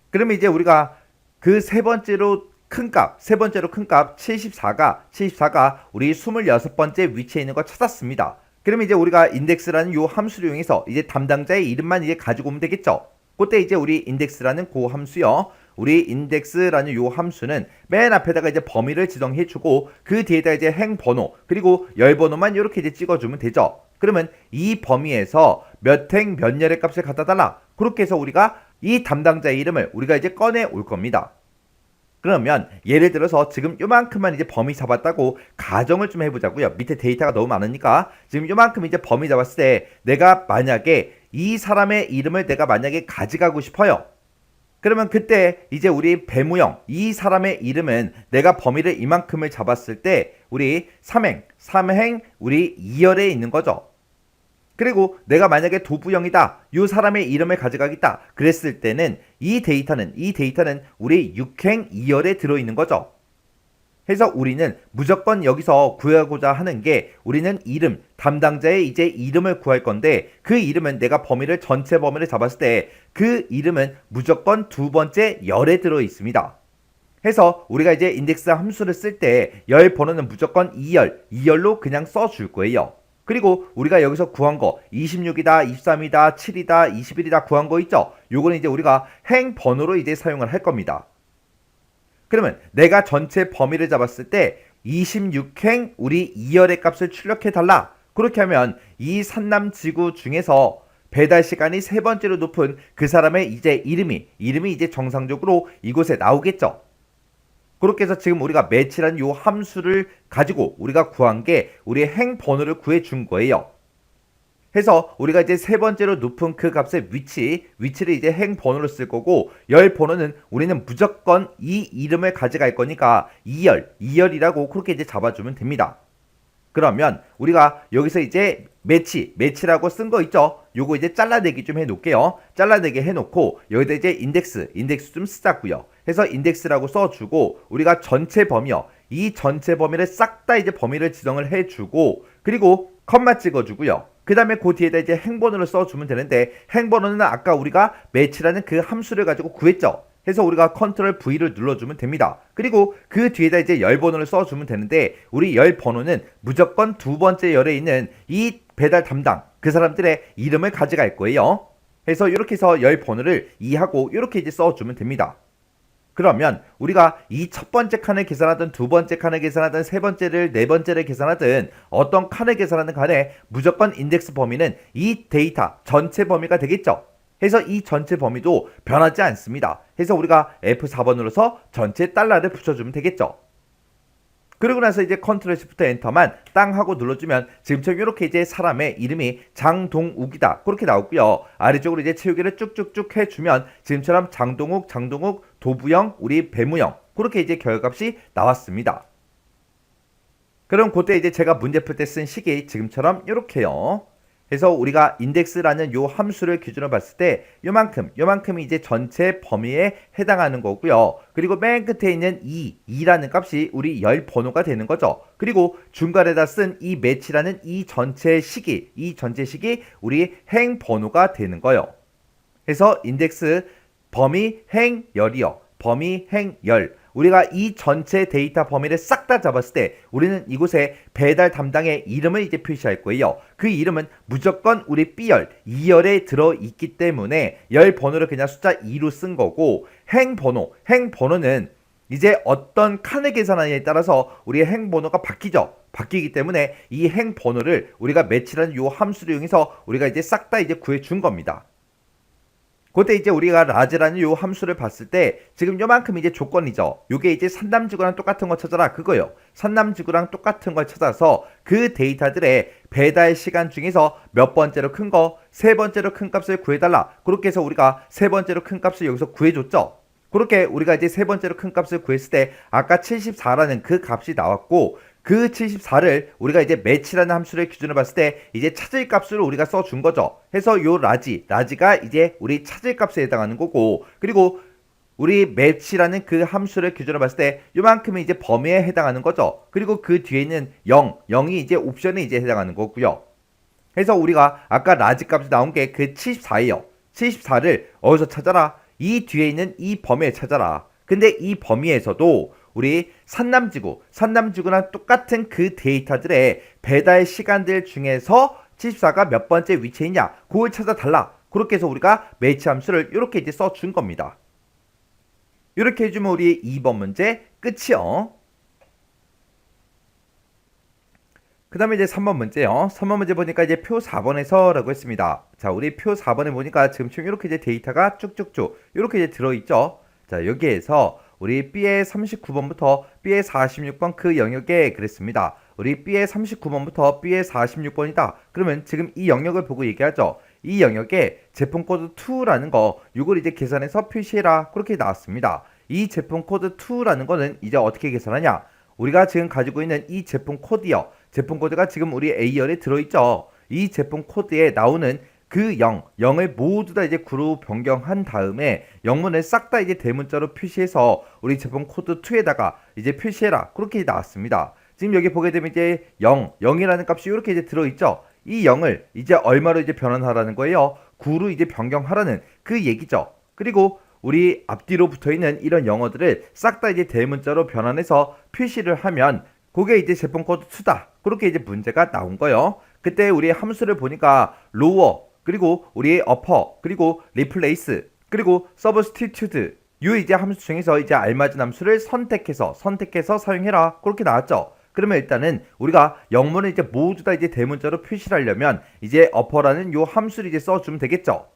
그러면 이제 우리가 그 세 번째로 큰 값 74가 우리 26번째 위치에 있는 거 찾았습니다. 그러면 이제 우리가 인덱스라는 요 함수를 이용해서 이제 담당자의 이름만 이제 가지고 오면 되겠죠. 그때 이제 우리 인덱스라는 그 함수요. 우리 인덱스라는 요 함수는 맨 앞에다가 이제 범위를 지정해주고 그 뒤에다 이제 행번호 그리고 열번호만 이렇게 이제 찍어주면 되죠. 그러면 이 범위에서 몇 행 몇 열의 값을 갖다 달라. 그렇게 해서 우리가 이 담당자의 이름을 우리가 이제 꺼내 올 겁니다. 그러면 예를 들어서 지금 요만큼만 이제 범위 잡았다고 가정을 좀 해보자고요. 밑에 데이터가 너무 많으니까 지금 요만큼 이제 범위 잡았을 때 내가 만약에 이 사람의 이름을 내가 만약에 가져가고 싶어요. 그러면 그때 이제 우리 배무형 이 사람의 이름은 내가 범위를 이만큼을 잡았을 때 우리 3행 우리 2열에 있는 거죠. 그리고 내가 만약에 도부형이다. 이 사람의 이름을 가져가겠다. 그랬을 때는 이 데이터는 우리 6행 2열에 들어있는 거죠. 그래서 우리는 무조건 여기서 구하고자 하는 게 우리는 이름, 담당자의 이제 이름을 구할 건데 그 이름은 내가 전체 범위를 잡았을 때 그 이름은 무조건 두 번째 열에 들어있습니다. 해서 우리가 이제 인덱스 함수를 쓸 때 열 번호는 무조건 2열로 그냥 써줄 거예요. 그리고 우리가 여기서 구한 거 26이다, 23이다, 7이다, 21이다 구한 거 있죠? 요거는 이제 우리가 행 번호로 이제 사용을 할 겁니다. 그러면 내가 전체 범위를 잡았을 때 26행 우리 2열의 값을 출력해 달라. 그렇게 하면 이 산남지구 중에서 배달 시간이 세 번째로 높은 그 사람의 이제 이름이 이제 정상적으로 이곳에 나오겠죠. 그렇게 해서 지금 우리가 매치라는 요 함수를 가지고 우리가 구한 게 우리의 행 번호를 구해 준 거예요. 해서 우리가 이제 세 번째로 높은 그 값의 위치를 이제 행 번호로 쓸 거고 열 번호는 우리는 무조건 이 이름을 가져갈 거니까 2열이라고 그렇게 이제 잡아주면 됩니다. 그러면 우리가 여기서 이제 매치라고 쓴 거 있죠? 요거 이제 잘라내기 좀 해놓을게요. 잘라내기 해놓고 여기다 이제 인덱스 좀 쓰자고요. 해서 인덱스라고 써주고 우리가 전체 범위요. 이 전체 범위를 싹 다 이제 범위를 지정을 해주고 그리고 컴마 찍어주고요. 그 다음에 그 뒤에다 이제 행번호를 써주면 되는데 행번호는 아까 우리가 매치라는 그 함수를 가지고 구했죠. 해서 우리가 컨트롤 V를 눌러주면 됩니다. 그리고 그 뒤에다 이제 열 번호를 써주면 되는데 우리 열 번호는 무조건 두 번째 열에 있는 이 배달 담당 그 사람들의 이름을 가져갈 거예요. 해서 이렇게 해서 열 번호를 2하고 이렇게 이제 써주면 됩니다. 그러면 우리가 이 첫 번째 칸을 계산하든 두 번째 칸을 계산하든 세 번째를 네 번째를 계산하든 어떤 칸을 계산하든 간에 무조건 인덱스 범위는 이 데이터 전체 범위가 되겠죠. 해서 이 전체 범위도 변하지 않습니다. 해서 우리가 F4번 눌러서 전체 달러를 붙여주면 되겠죠. 그리고 나서 이제 컨트롤 시프트 엔터만 땅 하고 눌러주면 지금처럼 이렇게 이제 사람의 이름이 장동욱이다 그렇게 나오고요. 아래쪽으로 이제 채우기를 쭉쭉쭉 해주면 지금처럼 장동욱, 도부영, 우리 배무영 그렇게 이제 결과값이 나왔습니다. 그럼 그때 이제 제가 문제 풀 때 쓴 식이 지금처럼 이렇게요. 그래서 우리가 인덱스라는 요 함수를 기준으로 봤을 때 요만큼이 이제 전체 범위에 해당하는 거고요. 그리고 맨 끝에 있는 2라는 값이 우리 열 번호가 되는 거죠. 그리고 중간에다 쓴 이 매치라는 이 전체 식이 우리 행 번호가 되는 거예요. 그래서 인덱스 범위 행열이요. 범위 행열. 우리가 이 전체 데이터 범위를 싹 다 잡았을 때 우리는 이곳에 배달 담당의 이름을 이제 표시할 거예요. 그 이름은 무조건 우리 B열, 2열에 들어있기 때문에 열 번호를 그냥 숫자 2로 쓴 거고 행번호는 이제 어떤 칸을 계산하느냐에 따라서 우리의 행번호가 바뀌죠. 바뀌기 때문에 이 행번호를 우리가 매치라는 요 함수를 이용해서 우리가 이제 싹 다 이제 구해준 겁니다. 그때 이제 우리가 라지라는 요 함수를 봤을 때 지금 요만큼 이제 조건이죠. 요게 이제 산남지구랑 똑같은 거 찾아라 그거요. 산남지구랑 똑같은 걸 찾아서 그 데이터들의 배달 시간 중에서 몇 번째로 큰 거, 세 번째로 큰 값을 구해달라. 그렇게 해서 우리가 세 번째로 큰 값을 여기서 구해줬죠. 그렇게 우리가 이제 세 번째로 큰 값을 구했을 때 아까 74라는 그 값이 나왔고 그 74를 우리가 이제 매치라는 함수를 기준으로 봤을 때 이제 찾을 값을 우리가 써준 거죠. 해서 요 라지가 이제 우리 찾을 값에 해당하는 거고 그리고 우리 매치라는 그 함수를 기준으로 봤을 때 요만큼이 이제 범위에 해당하는 거죠. 그리고 그 뒤에 있는 0이 이제 옵션에 이제 해당하는 거고요. 그래서 우리가 아까 라지 값이 나온 게 그 74예요. 74를 어디서 찾아라? 이 뒤에 있는 이 범위에 찾아라. 근데 이 범위에서도 우리 산남지구랑 똑같은 그 데이터들의 배달 시간들 중에서 74가 몇 번째 위치에 있냐 그걸 찾아달라. 그렇게 해서 우리가 매치 함수를 이렇게 이제 써준 겁니다. 이렇게 해주면 우리 2번 문제 끝이요. 그 다음에 이제 3번 문제요. 3번 문제 보니까 이제 표 4번에서 라고 했습니다. 자, 우리 표 4번에 보니까 지금 이렇게 이제 데이터가 쭉쭉쭉 이렇게 이제 들어있죠. 자, 여기에서 우리 B의 39번부터 B의 46번 그 영역에 그랬습니다. 우리 B의 39번부터 B의 46번이다. 그러면 지금 이 영역을 보고 얘기하죠. 이 영역에 제품 코드 2라는 거 이걸 이제 계산해서 표시해라. 그렇게 나왔습니다. 이 제품 코드 2라는 거는 이제 어떻게 계산하냐? 우리가 지금 가지고 있는 이 제품 코드요. 제품 코드가 지금 우리 A열에 들어있죠. 이 제품 코드에 나오는 그 0을 모두 다 이제 구로 변경한 다음에 영문을 싹 다 이제 대문자로 표시해서 우리 제품 코드 2에다가 이제 표시해라. 그렇게 나왔습니다. 지금 여기 보게 되면 이제 0이라는 값이 이렇게 이제 들어있죠. 이 0을 이제 얼마로 이제 변환하라는 거예요. 9로 이제 변경하라는 그 얘기죠. 그리고 우리 앞뒤로 붙어있는 이런 영어들을 싹 다 이제 대문자로 변환해서 표시를 하면 그게 이제 제품 코드 2다. 그렇게 이제 문제가 나온 거예요. 그때 우리 함수를 보니까 lower 그리고 우리 upper 그리고 replace 그리고 substitute 요 이제 함수 중에서 이제 알맞은 함수를 선택해서 사용해라. 그렇게 나왔죠. 그러면 일단은 우리가 영문을 이제 모두 다 이제 대문자로 표시를 하려면 이제 upper라는 요 함수를 이제 써주면 되겠죠.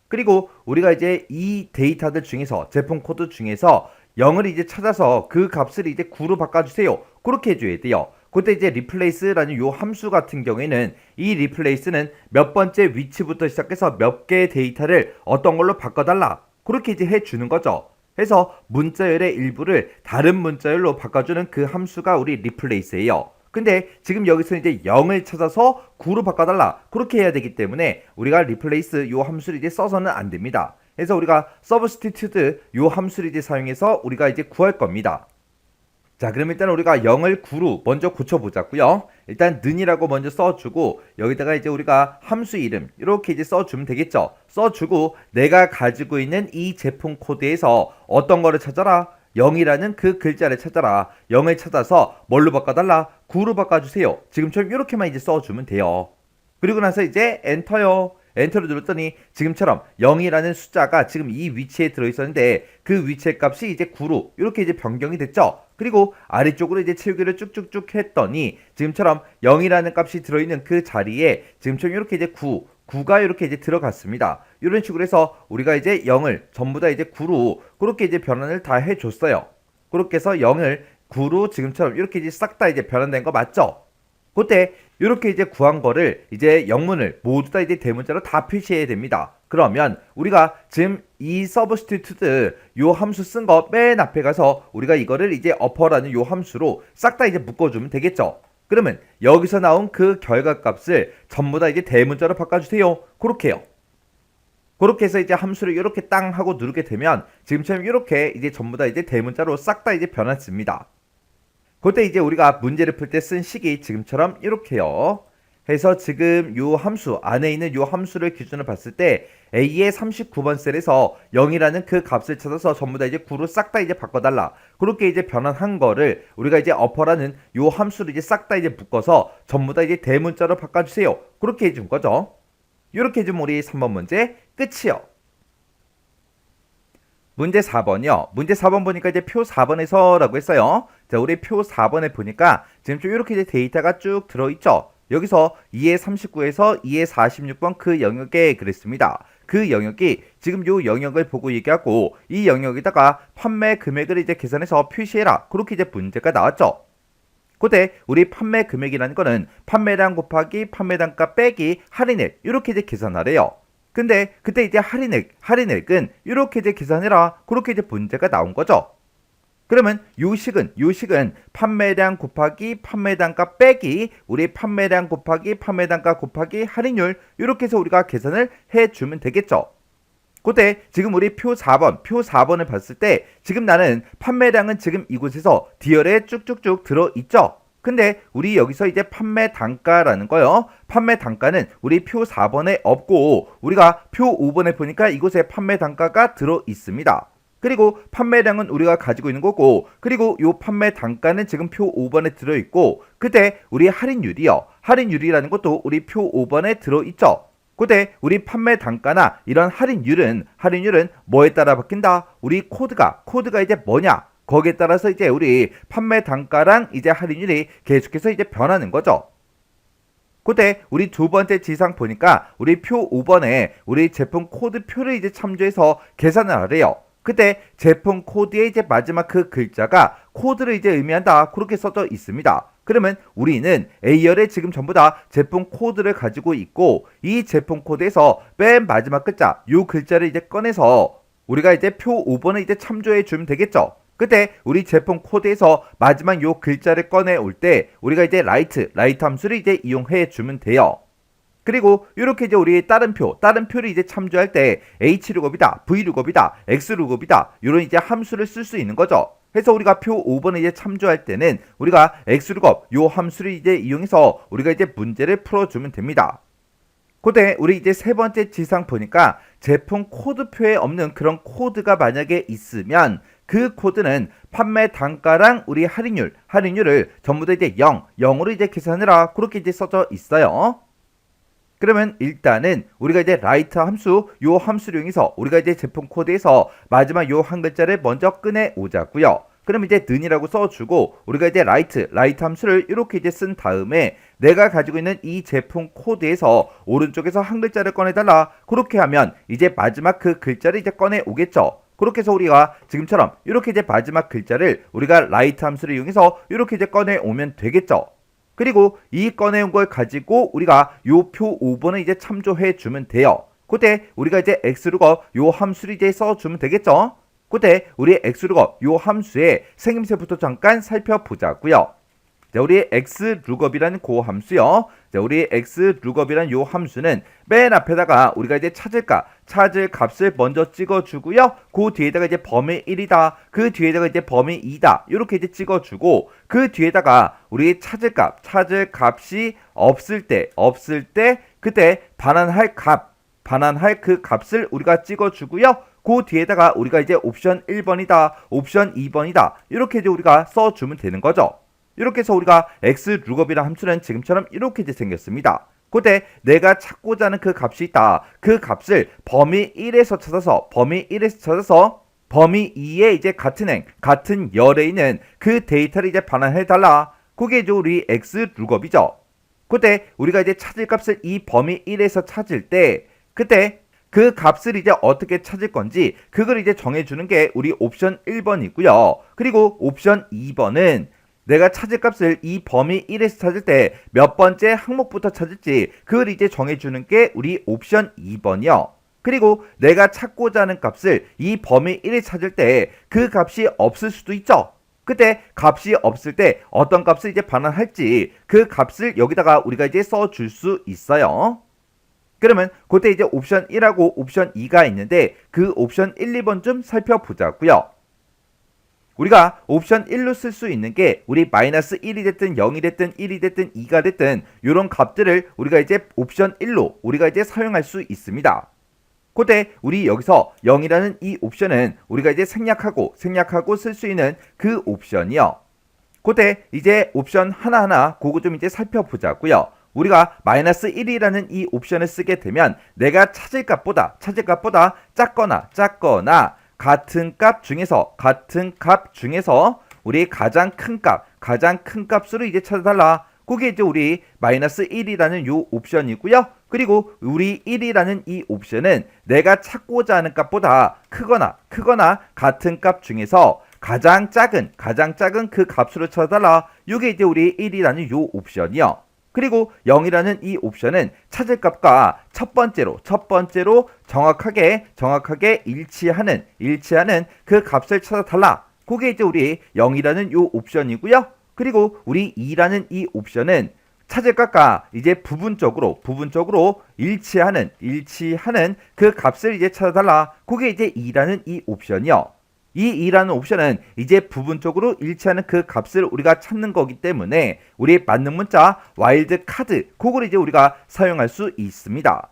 그리고 우리가 이제 이 데이터들 중에서 제품 코드 중에서 0을 이제 찾아서 그 값을 이제 9로 바꿔주세요. 그렇게 해줘야 돼요. 그때 이제 replace라는 요 함수 같은 경우에는 이 replace는 몇 번째 위치부터 시작해서 몇 개의 데이터를 어떤 걸로 바꿔달라. 그렇게 이제 해주는 거죠. 해서 문자열의 일부를 다른 문자열로 바꿔주는 그 함수가 우리 replace예요. 근데 지금 여기서 이제 0을 찾아서 9로 바꿔달라. 그렇게 해야 되기 때문에 우리가 replace 요 함수를 이제 써서는 안 됩니다. 그래서 우리가 substitute 요 함수를 이제 사용해서 우리가 이제 구할 겁니다. 자, 그럼 일단 우리가 0을 9로 먼저 고쳐보자고요. 일단 는이라고 먼저 써주고 여기다가 이제 우리가 함수 이름 이렇게 이제 써주면 되겠죠. 써주고 내가 가지고 있는 이 제품 코드에서 어떤 거를 찾아라. 0이라는 그 글자를 찾아라. 0을 찾아서 뭘로 바꿔달라? 9로 바꿔주세요. 지금처럼 이렇게만 이제 써주면 돼요. 그리고 나서 이제 엔터요. 엔터를 눌렀더니 지금처럼 0이라는 숫자가 지금 이 위치에 들어있었는데 그 위치의 값이 이제 9로 이렇게 이제 변경이 됐죠. 그리고 아래쪽으로 이제 채우기를 쭉쭉쭉 했더니 지금처럼 0이라는 값이 들어있는 그 자리에 지금처럼 이렇게 이제 9가 이렇게 이제 들어갔습니다. 이런 식으로 해서 우리가 이제 0을 전부 다 이제 9로 그렇게 이제 변환을 다 해줬어요. 그렇게 해서 0을 9로 지금처럼 이렇게 이제 싹 다 이제 변환된 거 맞죠? 그때 이렇게 이제 구한 거를 이제 영문을 모두 다 이제 대문자로 다 표시해야 됩니다. 그러면 우리가 지금 이 서브스티튜트 요 함수 쓴 거 맨 앞에 가서 우리가 이거를 이제 어퍼라는 요 함수로 싹 다 이제 묶어주면 되겠죠. 그러면 여기서 나온 그 결과값을 전부 다 이제 대문자로 바꿔주세요. 그렇게요. 그렇게 해서 이제 함수를 이렇게 땅 하고 누르게 되면 지금처럼 이렇게 이제 전부 다 이제 대문자로 싹 다 이제 변환습니다. 그때 이제 우리가 문제를 풀 때 쓴 식이 지금처럼 이렇게요. 해서 지금 요 함수 안에 있는 요 함수를 기준으로 봤을 때 A의 39번 셀에서 0이라는 그 값을 찾아서 전부 다 이제 9로 싹 다 이제 바꿔달라. 그렇게 이제 변환한 거를 우리가 이제 어퍼라는 요 함수를 이제 싹 다 이제 묶어서 전부 다 이제 대문자로 바꿔주세요. 그렇게 해준 거죠. 이렇게 해주면 우리 3번 문제 끝이요. 문제 4번이요. 문제 4번 보니까 이제 표 4번에서 라고 했어요. 자, 우리 표 4번에 보니까 지금 좀 이렇게 이제 데이터가 쭉 들어있죠. 여기서 2의 39에서 2의 46번 그 영역에 그랬습니다. 그 영역이 지금 요 영역을 보고 얘기하고 이 영역에다가 판매 금액을 이제 계산해서 표시해라. 그렇게 이제 문제가 나왔죠. 그때 우리 판매 금액이라는 거는 판매량 곱하기 판매 단가 빼기 할인액 이렇게 이제 계산하래요. 근데 그때 이제 할인액은 이렇게 이제 계산해라. 그렇게 이제 문제가 나온 거죠. 그러면 요 식은 판매량 곱하기 판매 단가 빼기 우리 판매량 곱하기 판매 단가 곱하기 할인율 이렇게 해서 우리가 계산을 해주면 되겠죠. 그때 지금 우리 표 4번을 봤을 때 지금 나는 판매량은 지금 이곳에서 디열에 쭉쭉쭉 들어있죠. 근데 우리 여기서 이제 판매 단가라는 거요. 판매 단가는 우리 표 4번에 없고 우리가 표 5번에 보니까 이곳에 판매 단가가 들어 있습니다. 그리고 판매량은 우리가 가지고 있는 거고 그리고 요 판매 단가는 지금 표 5번에 들어 있고 그때 우리 할인율이요. 할인율이라는 것도 우리 표 5번에 들어 있죠. 그때 우리 판매 단가나 이런 할인율은 뭐에 따라 바뀐다? 우리 코드가 이제 뭐냐? 거기에 따라서 이제 우리 판매 단가랑 이제 할인율이 계속해서 이제 변하는 거죠. 그때 우리 두 번째 지상 보니까 우리 표 5번에 우리 제품 코드 표를 이제 참조해서 계산을 하래요. 그때 제품 코드의 이제 마지막 그 글자가 코드를 이제 의미한다. 그렇게 써져 있습니다. 그러면 우리는 A열에 지금 전부 다 제품 코드를 가지고 있고 이 제품 코드에서 맨 마지막 글자 요 글자를 이제 꺼내서 우리가 이제 표 5번을 이제 참조해 주면 되겠죠. 그때 우리 제품 코드에서 마지막 요 글자를 꺼내 올 때 우리가 이제 라이트 함수를 이제 이용해 주면 돼요. 그리고 이렇게 이제 우리 다른 표를 이제 참조할 때 H룩업이다, V룩업이다, X룩업이다 이런 이제 함수를 쓸 수 있는 거죠. 그래서 우리가 표 5번을 이제 참조할 때는 우리가 X룩업 요 함수를 이제 이용해서 우리가 이제 문제를 풀어주면 됩니다. 그때 우리 이제 세 번째 지상 보니까 제품 코드표에 없는 그런 코드가 만약에 있으면 그 코드는 판매 단가랑 우리 할인율을 전부 다 이제 0으로 이제 계산해라. 그렇게 이제 써져 있어요. 그러면 일단은 우리가 이제 라이트 함수 요 함수를 이용해서 우리가 이제 제품 코드에서 마지막 요 한 글자를 먼저 꺼내 오자고요. 그럼 이제 는이라고 써주고 우리가 이제 라이트 함수를 이렇게 이제 쓴 다음에 내가 가지고 있는 이 제품 코드에서 오른쪽에서 한 글자를 꺼내달라. 그렇게 하면 이제 마지막 그 글자를 이제 꺼내 오겠죠. 그렇게 해서 우리가 지금처럼 이렇게 이제 마지막 글자를 우리가 라이트 함수를 이용해서 이렇게 이제 꺼내 오면 되겠죠. 그리고 이 꺼내온 걸 가지고 우리가 요 표 5번을 이제 참조해 주면 돼요. 그때 우리가 이제 X룩업 요 함수를 이제 써주면 되겠죠. 그때 우리 X룩업 요 함수의 생김새부터 잠깐 살펴보자고요. 자, 우리 X룩업이라는 그 함수요. 자, 우리 X룩업이라는 요 함수는 맨 앞에다가 우리가 이제 찾을 값을 먼저 찍어주고요. 그 뒤에다가 이제 범위 1이다. 그 뒤에다가 이제 범위 2다. 이렇게 이제 찍어주고 그 뒤에다가 우리 찾을 값이 없을 때 그때 반환할 그 값을 우리가 찍어주고요. 그 뒤에다가 우리가 이제 옵션 1번이다, 옵션 2번이다. 이렇게 이제 우리가 써주면 되는 거죠. 이렇게 해서 우리가 X룩업이라는 함수는 지금처럼 이렇게 이제 생겼습니다. 그때 내가 찾고자 하는 그 값이 있다. 그 값을 범위 1에서 찾아서 범위 2에 이제 같은 같은 열에 있는 그 데이터를 이제 반환해 달라. 그게 이제 우리 X 룩업이죠. 그때 우리가 이제 찾을 값을 이 범위 1에서 찾을 때 그때 그 값을 이제 어떻게 찾을 건지 그걸 이제 정해주는 게 우리 옵션 1번이고요. 그리고 옵션 2번은 내가 찾을 값을 이 범위 1에서 찾을 때 몇 번째 항목부터 찾을지 그걸 이제 정해주는 게 우리 옵션 2번이요. 그리고 내가 찾고자 하는 값을 이 범위 1에 찾을 때 그 값이 없을 수도 있죠. 그때 값이 없을 때 어떤 값을 이제 반환할지 그 값을 여기다가 우리가 이제 써줄 수 있어요. 그러면 그때 이제 옵션 1하고 옵션 2가 있는데 그 옵션 1, 2번 좀 살펴보자고요. 우리가 옵션 1로 쓸 수 있는 게 우리 마이너스 1이 됐든 0이 됐든 1이 됐든 2가 됐든 이런 값들을 우리가 이제 옵션 1로 우리가 이제 사용할 수 있습니다. 그때 우리 여기서 0이라는 이 옵션은 우리가 이제 생략하고 쓸 수 있는 그 옵션이요. 그때 이제 옵션 하나하나 그거 좀 이제 살펴보자고요. 우리가 마이너스 1이라는 이 옵션을 쓰게 되면 내가 찾을 값보다 작거나 같은 값 중에서 우리 가장 큰 값으로 이제 찾아달라. 그게 이제 우리 마이너스 1이라는 요 옵션이고요. 그리고 우리 1이라는 이 옵션은 내가 찾고자 하는 값보다 크거나 같은 값 중에서 가장 작은 그 값으로 찾아달라. 이게 이제 우리 1이라는 요 옵션이요. 그리고 0이라는 이 옵션은 찾을 값과 첫 번째로 정확하게 일치하는 그 값을 찾아달라. 그게 이제 우리 0이라는 요 옵션이고요. 그리고 우리 2라는 이 옵션은 찾을 값과 이제 부분적으로 일치하는 그 값을 이제 찾아달라. 그게 이제 2라는 이 옵션이요. 이 2라는 옵션은 이제 부분적으로 일치하는 그 값을 우리가 찾는 거기 때문에 우리 맞는 문자 와일드 카드 그걸 이제 우리가 사용할 수 있습니다.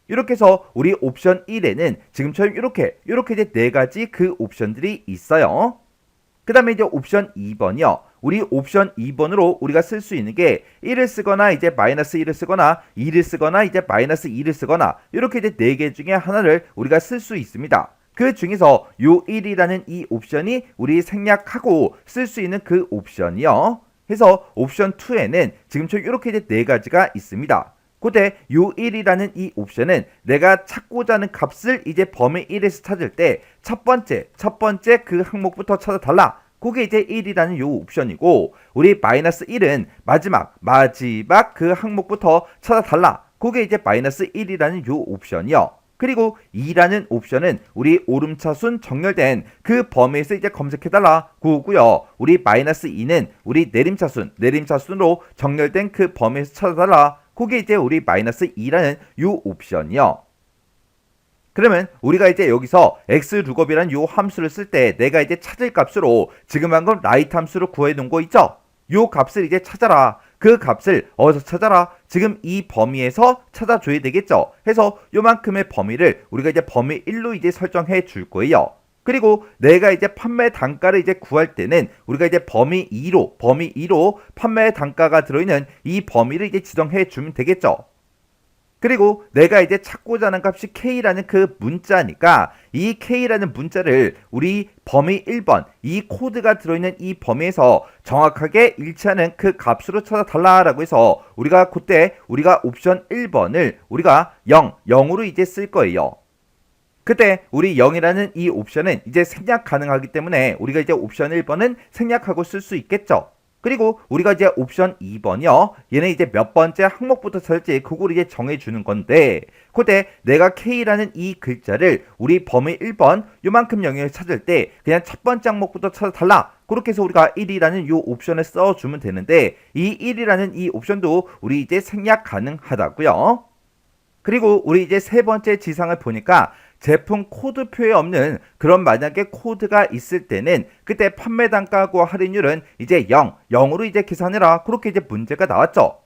이렇게 해서 우리 옵션 1에는 지금처럼 이렇게 이제 네 가지 그 옵션들이 있어요. 그 다음에 이제 옵션 2번이요. 우리 옵션 2번으로 우리가 쓸 수 있는 게 1을 쓰거나 이제 마이너스 1을 쓰거나 2를 쓰거나 이제 마이너스 2를 쓰거나 이렇게 이제 네 개 중에 하나를 우리가 쓸 수 있습니다. 그 중에서 요 1이라는 이 옵션이 우리 생략하고 쓸 수 있는 그 옵션이요. 해서 옵션 2에는 지금처럼 이렇게 이제 네 가지가 있습니다. 그때 요 1이라는 이 옵션은 내가 찾고자 하는 값을 이제 범위 1에서 찾을 때 첫 번째 그 항목부터 찾아달라. 그게 이제 1이라는 요 옵션이고 우리 마이너스 1은 마지막 그 항목부터 찾아달라. 그게 이제 마이너스 1이라는 요 옵션이요. 그리고 2라는 옵션은 우리 오름차순 정렬된 그 범위에서 이제 검색해달라 그거고요. 우리 마이너스 2는 우리 내림차순으로 정렬된 그 범위에서 찾아달라. 그게 이제 우리 마이너스 2라는 요 옵션이요. 그러면 우리가 이제 여기서 x룩업이라는 요 함수를 쓸 때 내가 이제 찾을 값으로 지금 방금 라이트 함수로 구해 놓은 거 있죠? 요 값을 이제 찾아라. 그 값을 어디서 찾아라? 지금 이 범위에서 찾아줘야 되겠죠. 해서 요만큼의 범위를 우리가 이제 범위 1로 이제 설정해 줄 거예요. 그리고 내가 이제 판매 단가를 이제 구할 때는 우리가 이제 범위 2로 판매 단가가 들어있는 이 범위를 이제 지정해 주면 되겠죠. 그리고 내가 이제 찾고자 하는 값이 K라는 그 문자니까 이 K라는 문자를 우리 범위 1번 이 코드가 들어있는 이 범위에서 정확하게 일치하는 그 값으로 찾아달라라고 해서 우리가 그때 우리가 옵션 1번을 우리가 0으로 이제 쓸 거예요. 그때 우리 0이라는 이 옵션은 이제 생략 가능하기 때문에 우리가 이제 옵션 1번은 생략하고 쓸 수 있겠죠. 그리고 우리가 이제 옵션 2번이요. 얘는 이제 몇 번째 항목부터 찾을지 그걸 이제 정해주는 건데 그때 내가 K라는 이 글자를 우리 범위 1번 요만큼 영역을 찾을 때 그냥 첫 번째 항목부터 찾아달라. 그렇게 해서 우리가 1이라는 요 옵션을 써주면 되는데 이 1이라는 이 옵션도 우리 이제 생략 가능하다고요. 그리고 우리 이제 세 번째 지상을 보니까 제품 코드표에 없는 그런 만약에 코드가 있을 때는 그때 판매 단가하고 할인율은 이제 0으로 이제 계산해라. 그렇게 이제 문제가 나왔죠.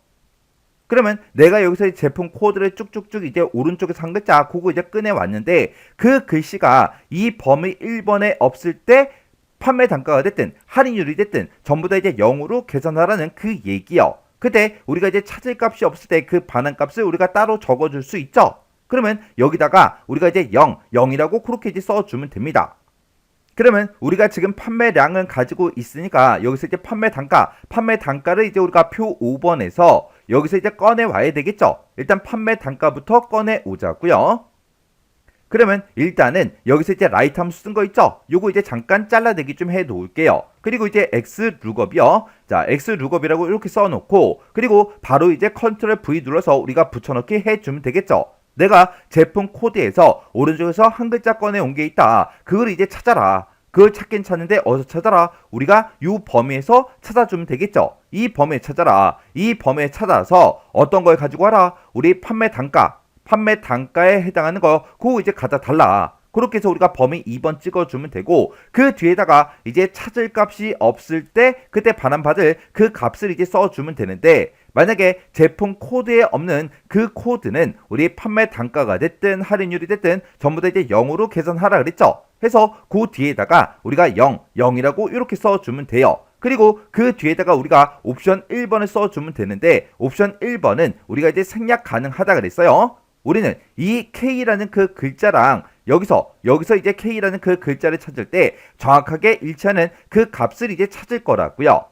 그러면 내가 여기서 제품 코드를 쭉쭉쭉 이제 오른쪽에서 한 글자 그거 이제 꺼내 왔는데 그 글씨가 이 범위 1번에 없을 때 판매 단가가 됐든 할인율이 됐든 전부 다 이제 0으로 계산하라는 그 얘기요. 그때 우리가 이제 찾을 값이 없을 때 그 반환값을 우리가 따로 적어줄 수 있죠. 그러면 여기다가 우리가 이제 0이라고 그렇게 이제 써주면 됩니다. 그러면 우리가 지금 판매량은 가지고 있으니까 여기서 이제 판매 단가를 이제 우리가 표 5번에서 여기서 이제 꺼내 와야 되겠죠. 일단 판매 단가부터 꺼내 오자고요. 그러면 일단은 여기서 이제 라이트 함수 쓴 거 있죠? 요거 이제 잠깐 잘라내기 좀 해 놓을게요. 그리고 이제 x 룩업이요. 자, x 룩업이라고 이렇게 써 놓고 그리고 바로 이제 컨트롤 V 눌러서 우리가 붙여넣기 해 주면 되겠죠. 내가 제품 코드에서 오른쪽에서 한 글자 꺼내 온 게 있다. 그걸 이제 찾아라. 그걸 찾긴 찾는데 어디서 찾아라? 우리가 이 범위에서 찾아주면 되겠죠. 이 범위에 찾아라. 이 범위에 찾아서 어떤 걸 가지고 와라? 우리 판매 단가에 해당하는 거 그거 이제 갖다 달라. 그렇게 해서 우리가 범위 2번 찍어주면 되고 그 뒤에다가 이제 찾을 값이 없을 때 그때 반환받을 그 값을 이제 써주면 되는데 만약에 제품 코드에 없는 그 코드는 우리 판매 단가가 됐든 할인율이 됐든 전부 다 이제 0으로 계산하라 그랬죠. 해서 그 뒤에다가 우리가 0이라고 이렇게 써주면 돼요. 그리고 그 뒤에다가 우리가 옵션 1번을 써주면 되는데 옵션 1번은 우리가 이제 생략 가능하다 그랬어요. 우리는 이 K라는 그 글자랑 여기서 이제 K라는 그 글자를 찾을 때 정확하게 일치하는 그 값을 이제 찾을 거라고요.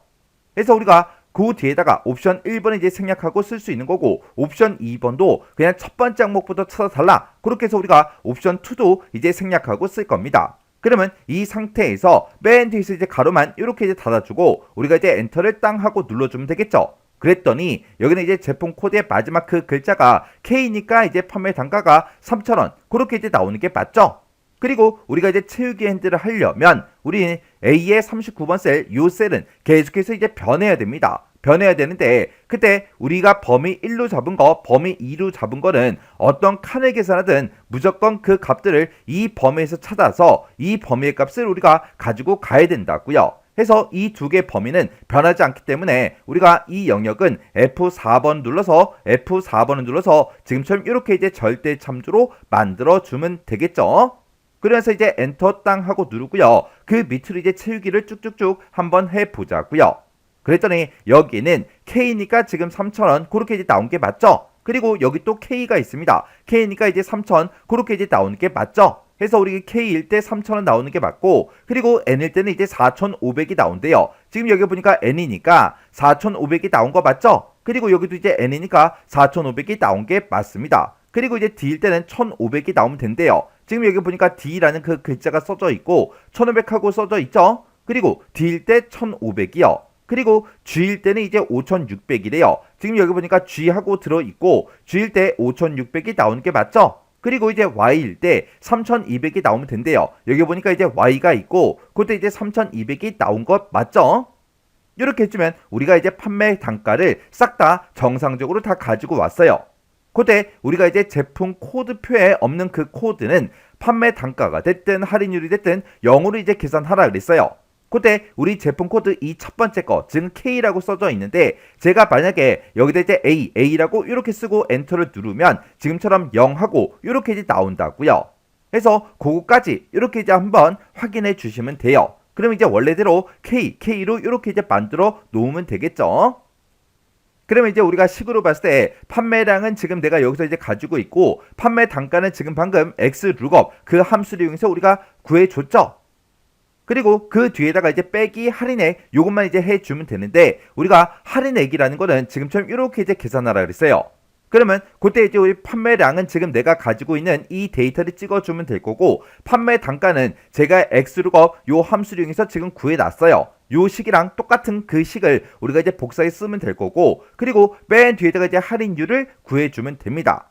그래서 우리가 그 뒤에다가 옵션 1번을 이제 생략하고 쓸 수 있는 거고 옵션 2번도 그냥 첫 번째 항목부터 찾아달라. 그렇게 해서 우리가 옵션 2도 이제 생략하고 쓸 겁니다. 그러면 이 상태에서 맨 뒤에서 이제 가로만 이렇게 이제 닫아주고 우리가 이제 엔터를 땅 하고 눌러주면 되겠죠. 그랬더니 여기는 이제 제품 코드의 마지막 그 글자가 K니까 이제 판매 단가가 3,000원 그렇게 이제 나오는 게 맞죠? 그리고 우리가 이제 채우기 핸들을 하려면 우리 A의 39번 셀, 요 셀은 계속해서 이제 변해야 됩니다. 변해야 되는데 그때 우리가 범위 1로 잡은 거, 범위 2로 잡은 거는 어떤 칸을 계산하든 무조건 그 값들을 이 범위에서 찾아서 이 범위의 값을 우리가 가지고 가야 된다고요. 해서 이 두 개 범위는 변하지 않기 때문에 우리가 이 영역은 F4번을 눌러서 지금처럼 이렇게 이제 절대 참조로 만들어 주면 되겠죠. 그래서 이제 엔터 땅 하고 누르고요. 그 밑으로 이제 채우기를 쭉쭉쭉 한번 해 보자고요. 그랬더니 여기는 K니까 지금 3,000원 그렇게 이제 나온 게 맞죠? 그리고 여기 또 K가 있습니다. K니까 이제 3,000 그렇게 이제 나오는 게 맞죠? 해서 우리 K일 때 3,000원 나오는 게 맞고 그리고 N일 때는 이제 4,500이 나온대요. 지금 여기 보니까 N이니까 4,500이 나온 거 맞죠? 그리고 여기도 이제 N이니까 4,500이 나온 게 맞습니다. 그리고 이제 D일 때는 1,500이 나오면 된대요. 지금 여기 보니까 D라는 그 글자가 써져 있고 1,500하고 써져 있죠? 그리고 D일 때 1,500이요. 그리고 G일 때는 이제 5,600이래요. 지금 여기 보니까 G하고 들어있고 G일 때 5,600이 나오는 게 맞죠? 그리고 이제 Y일 때 3,200이 나오면 된대요. 여기 보니까 이제 Y가 있고 그때 이제 3,200이 나온 것 맞죠? 이렇게 해주면 우리가 이제 판매 단가를 싹 다 정상적으로 다 가지고 왔어요. 그때 우리가 이제 제품 코드표에 없는 그 코드는 판매 단가가 됐든 할인율이 됐든 0으로 이제 계산하라 그랬어요. 그때 우리 제품 코드 이 첫 번째 거, 즉 K라고 써져 있는데 제가 만약에 여기다 이제 A라고 이렇게 쓰고 엔터를 누르면 지금처럼 0하고 이렇게 이제 나온다고요. 그래서 그거까지 이렇게 이제 한번 확인해 주시면 돼요. 그럼 이제 원래대로 K로 이렇게 이제 만들어 놓으면 되겠죠. 그러면 이제 우리가 식으로 봤을 때 판매량은 지금 내가 여기서 이제 가지고 있고 판매 단가는 지금 방금 xlookup 그 함수를 이용해서 우리가 구해줬죠. 그리고 그 뒤에다가 이제 빼기 할인액 요것만 이제 해주면 되는데 우리가 할인액이라는 거는 지금처럼 이렇게 이제 계산하라 그랬어요. 그러면 그때 이제 우리 판매량은 지금 내가 가지고 있는 이 데이터를 찍어주면 될 거고 판매 단가는 제가 xlookup 요 함수를 이용해서 지금 구해놨어요. 요 식이랑 똑같은 그 식을 우리가 이제 복사해 쓰면 될 거고 그리고 맨 뒤에다가 이제 할인율을 구해주면 됩니다.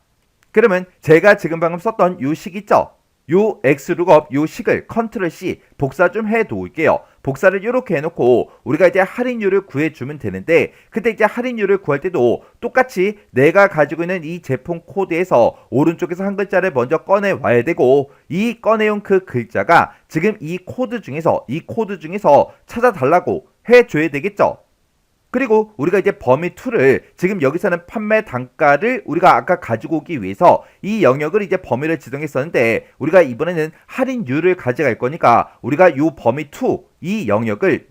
그러면 제가 지금 방금 썼던 요 식 있죠? 요 xlookup 요 식을 컨트롤 C 복사 좀 해 놓을게요. 복사를 이렇게 해놓고 우리가 이제 할인율을 구해주면 되는데 그때 이제 할인율을 구할 때도 똑같이 내가 가지고 있는 이 제품 코드에서 오른쪽에서 한 글자를 먼저 꺼내 와야 되고 이 꺼내온 그 글자가 지금 이 코드 중에서 찾아달라고 해줘야 되겠죠. 그리고 우리가 이제 범위 2를 지금 여기서는 판매 단가를 우리가 아까 가지고 오기 위해서 이 영역을 이제 범위를 지정했었는데 우리가 이번에는 할인율을 가져갈 거니까 우리가 요 범위 2 이 영역을